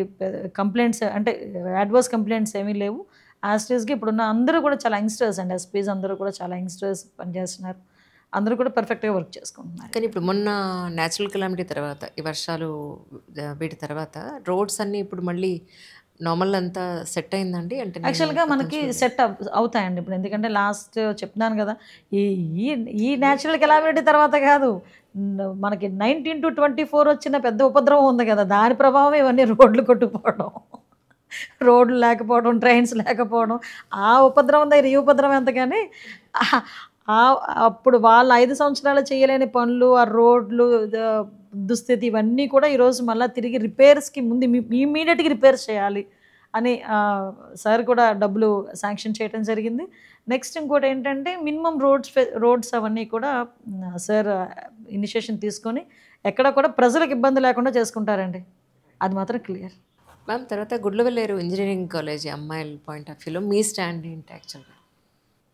Speaker 2: కంప్లైంట్స్ అంటే అడ్వర్స్ కంప్లైంట్స్ ఏమీ లేవు. యాస్టీస్గా ఇప్పుడున్న అందరూ కూడా చాలా యంగ్స్టర్స్ అండి. ఎస్పీస్ అందరూ కూడా చాలా యంగ్స్టర్స్ పనిచేస్తున్నారు. అందరూ కూడా పర్ఫెక్ట్గా వర్క్ చేసుకుంటున్నారు.
Speaker 1: కానీ ఇప్పుడు మొన్న న్యాచురల్ కెలామిటీ తర్వాత, ఈ వర్షాలు వీటి తర్వాత రోడ్స్ అన్నీ ఇప్పుడు మళ్ళీ నార్మల్ అంతా సెట్ అయిందండి? అంటే
Speaker 2: యాక్చువల్గా మనకి సెట్ అవుతాయండి ఇప్పుడు. ఎందుకంటే లాస్ట్ చెప్తున్నాను కదా, ఈ ఈ న్యాచురల్ కెలామిటీ తర్వాత కాదు, మనకి 19 to 24 వచ్చిన పెద్ద ఉపద్రవం ఉంది కదా, దాని ప్రభావం ఇవన్నీ రోడ్లు కొట్టుకుపోవడం, రోడ్లు లేకపోవడం, ట్రైన్స్ లేకపోవడం, ఆ ఉపద్రవం దగ్గర ఈ ఉపద్రవం ఎంత. కానీ అప్పుడు వాళ్ళు 5 సంవత్సరాలు చేయలేని పనులు, ఆ రోడ్లు దుస్థితి ఇవన్నీ కూడా ఈరోజు మళ్ళీ తిరిగి రిపేర్స్కి ముందు ఇమీడియట్గా రిపేర్స్ చేయాలి అని సార్ కూడా డబ్బులు శాంక్షన్ చేయడం జరిగింది. నెక్స్ట్ ఇంకోటి ఏంటంటే మినిమం రోడ్స్ అవన్నీ కూడా సార్ ఇనిషియేషన్ తీసుకొని ఎక్కడ కూడా ప్రజలకు ఇబ్బంది లేకుండా చేసుకుంటారండి. అది మాత్రం క్లియర్.
Speaker 1: మ్యామ్, తర్వాత గుడ్లవల్లేరు ఇంజనీరింగ్ కాలేజ్ అమ్మాయిల పాయింట్ ఆఫ్ వ్యూలో మీ స్టాండ్ ఏంటి? యాక్చువల్గా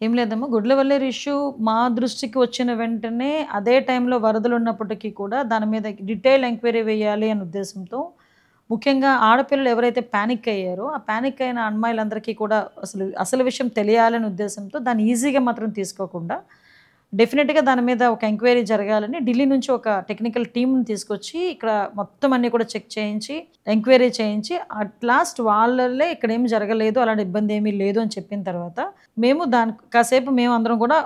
Speaker 2: ఏం లేదమ్మా, గుడ్లవల్లేరు ఇష్యూ మా దృష్టికి వచ్చిన వెంటనే అదే టైంలో వరదలు ఉన్నప్పటికీ కూడా దాని మీద డీటెయిల్ ఎంక్వైరీ వేయాలి అనే ఉద్దేశంతో, ముఖ్యంగా ఆడపిల్లలు ఎవరైతే ప్యానిక్ అయ్యారో ఆ ప్యానిక్ అయిన అమ్మాయిలందరికీ కూడా అసలు విషయం తెలియాలనే ఉద్దేశంతో దాన్ని ఈజీగా మాత్రం తీసుకోకుండా డెఫినెట్గా దాని మీద ఒక ఎంక్వైరీ జరగాలని ఢిల్లీ నుంచి ఒక టెక్నికల్ టీంని తీసుకొచ్చి ఇక్కడ మొత్తం అన్నీ కూడా చెక్ చేయించి ఎంక్వైరీ చేయించి అట్ లాస్ట్ వాళ్ళే ఇక్కడ ఏమి జరగలేదు, అలాంటి ఇబ్బంది ఏమీ లేదు అని చెప్పిన తర్వాత మేము కాసేపు మేము అందరం కూడా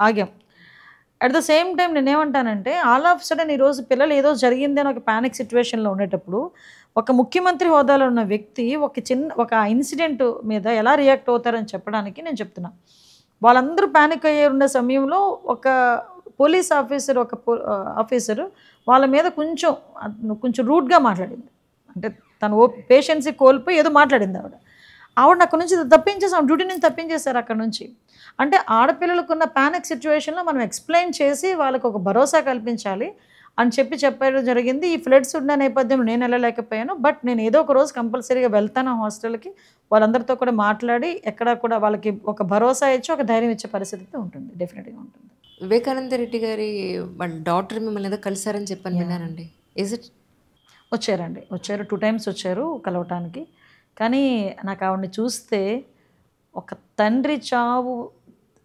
Speaker 2: ఆగాం. అట్ ద సేమ్ టైం నేనేమంటానంటే ఆల్ ఆఫ్ సడన్ ఈరోజు పిల్లలు ఏదో జరిగింది అని ఒక ప్యానిక్ సిచ్యువేషన్లో ఉండేటప్పుడు ఒక ముఖ్యమంత్రి హోదాలో ఉన్న వ్యక్తి ఒక ఇన్సిడెంట్ మీద ఎలా రియాక్ట్ అవుతారని చెప్పడానికి నేను చెప్తున్నా. వాళ్ళందరూ ప్యానిక్ అయ్యే ఉన్న సమయంలో ఒక పోలీస్ ఆఫీసరు వాళ్ళ మీద కొంచెం రూడ్గా మాట్లాడింది. అంటే తను పేషెన్సీ కోల్పోయి ఏదో మాట్లాడింది ఆవిడ అక్కడ నుంచి తప్పించేసాం, డ్యూటీ నుంచి తప్పించేశారు అక్కడ నుంచి. అంటే ఆడపిల్లలకున్న ప్యానిక్ సిచ్యువేషన్లో మనం ఎక్స్ప్లెయిన్ చేసి వాళ్ళకు ఒక భరోసా కల్పించాలి అని చెప్పడం జరిగింది. ఈ ఫ్లడ్స్ ఉన్న నేపథ్యంలో నేను వెళ్ళలేకపోయాను, బట్ నేను ఏదో ఒక రోజు కంపల్సరీగా వెళ్తాను హాస్టల్కి. వాళ్ళందరితో కూడా మాట్లాడి ఎక్కడ కూడా వాళ్ళకి ఒక భరోసా ఇచ్చి ఒక ధైర్యం ఇచ్చే పరిస్థితి ఉంటుంది, డెఫినెట్గా ఉంటుంది.
Speaker 1: వివేకానంద రెడ్డి గారి వాళ్ళ డాక్టర్ మిమ్మల్ని ఏదో కలిసారని చెప్పని విన్నానండి.
Speaker 2: వచ్చారు 2 times వచ్చారు కలవటానికి. కానీ నాకు ఆవిడని చూస్తే ఒక తండ్రి చావు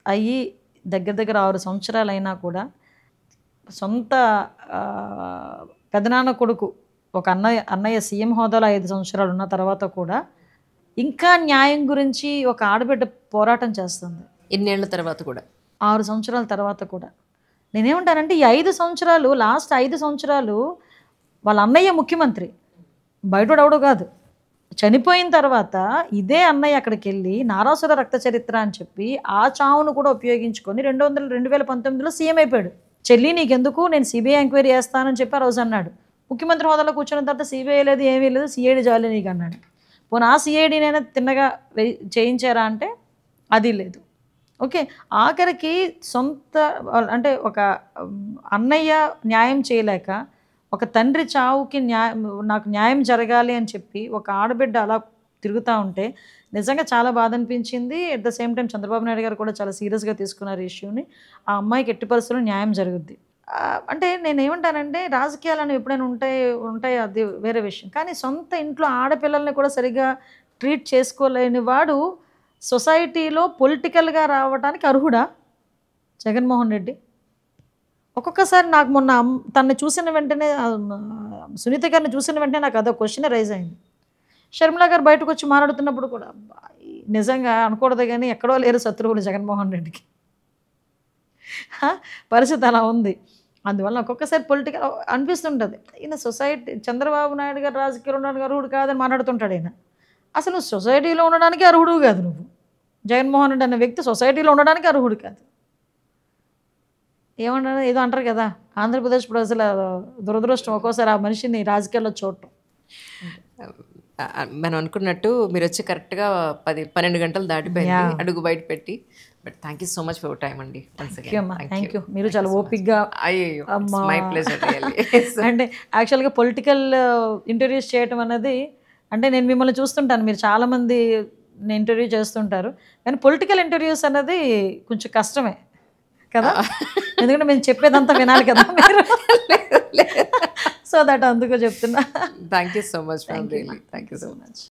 Speaker 2: అయ్యి దగ్గర 6 సంవత్సరాలు అయినా కూడా సొంత పెదనాన్న కొడుకు ఒక అన్నయ్య సీఎం హోదాలో 5 సంవత్సరాలు ఉన్న తర్వాత కూడా ఇంకా న్యాయం గురించి ఒక ఆడబిడ్డ పోరాటం చేస్తుంది.
Speaker 1: ఇన్నేళ్ల తర్వాత కూడా,
Speaker 2: 6 సంవత్సరాల తర్వాత కూడా. నేనేమంటానంటే ఈ 5 సంవత్సరాలు, లాస్ట్ 5 సంవత్సరాలు వాళ్ళ అన్నయ్య ముఖ్యమంత్రి, బయటోడెవడో కాదు. చనిపోయిన తర్వాత ఇదే అన్నయ్య అక్కడికి వెళ్ళి నారాసుర రక్త చరిత్ర అని చెప్పి ఆ చావును కూడా ఉపయోగించుకొని 2019లో సీఎం అయిపోయాడు. చెల్లి నీకెందుకు, నేను సిబిఐ ఎంక్వైరీ చేస్తానని చెప్పి ఆ రోజు అన్నాడు. ముఖ్యమంత్రి హోదాలో కూర్చున్న తర్వాత సిబిఐ లేదు, ఏమీ లేదు, సిఐడి జాలి నీకు అన్నాడు. పోనీ ఆ సిఐడినైనా తిన్నగా చేయించారా అంటే అది లేదు. ఓకే, ఆఖరికి అంటే ఒక అన్నయ్య న్యాయం చేయలేక ఒక తండ్రి చావుకి నాకు న్యాయం జరగాలి అని చెప్పి ఒక ఆడబిడ్డ అలా తిరుగుతూ ఉంటే నిజంగా చాలా బాధ అనిపించింది. At the same time Chandrababu Naidu గారు కూడా చాలా సీరియస్గా తీసుకున్నారు ఇష్యూని. ఆ అమ్మాయికి ఎట్టి పరిస్థితుల్లో న్యాయం జరుగుద్ది. అంటే నేను ఏమంటానంటే రాజకీయాలను ఎప్పుడైనా ఉంటాయి అది వేరే విషయం, కానీ సొంత ఇంట్లో ఆడపిల్లల్ని కూడా సరిగ్గా ట్రీట్ చేసుకోలేని వాడు సొసైటీలో పొలిటికల్గా రావడానికి అర్హుడా జగన్మోహన్ రెడ్డి? ఒక్కొక్కసారి నాకు మొన్న తనని చూసిన వెంటనే సునీత గారిని చూసిన వెంటనే నాకు అదో క్వశ్చన్ రైజ్ అయింది. షర్మిల గారు బయటకు వచ్చి మాట్లాడుతున్నప్పుడు కూడా నిజంగా అనకూడదు కానీ ఎక్కడో లేరు శత్రువులు జగన్మోహన్ రెడ్డికి, పరిస్థితి అలా ఉంది. అందువల్ల ఒక్కొక్కసారి పొలిటికల్ అనిపిస్తుంటుంది, ఈయన సొసైటీ చంద్రబాబు నాయుడు గారు రాజకీయాలు ఉండడానికి అర్హుడు కాదని మాట్లాడుతుంటాడు ఈయన. అసలు నువ్వు సొసైటీలో ఉండడానికి అర్హుడు కాదు, నువ్వు జగన్మోహన్ రెడ్డి అనే వ్యక్తి సొసైటీలో ఉండడానికి అర్హుడు కాదు. ఏమన్నా ఏదో అంటారు కదా, ఆంధ్రప్రదేశ్ ప్రజల దురదృష్టం ఒక్కోసారి ఆ మనిషిని రాజకీయాల్లో చూడటం.
Speaker 1: మనం అనుకున్నట్టు మీరు వచ్చి కరెక్ట్గా 10-12 గంటలు దాటిపోయింది అడుగు బయట పెట్టి. But thank you so much for time అండి.
Speaker 2: Thank you. మీరు చాలా ఓపిక్గా,
Speaker 1: మై ప్లెజర్
Speaker 2: అంటే యాక్చువల్గా పొలిటికల్ ఇంటర్వ్యూస్ చేయటం అనేది, అంటే నేను మిమ్మల్ని చూస్తుంటాను, మీరు చాలామంది ఇంటర్వ్యూ చేస్తుంటారు, కానీ పొలిటికల్ ఇంటర్వ్యూస్ అనేది కొంచెం కష్టమే కదా, ఎందుకంటే మేము చెప్పేదంతా వినాలి కదా మీరు. సో దట్ అందుకు చెప్తున్నా.
Speaker 1: Thank you so much. Thank you so much.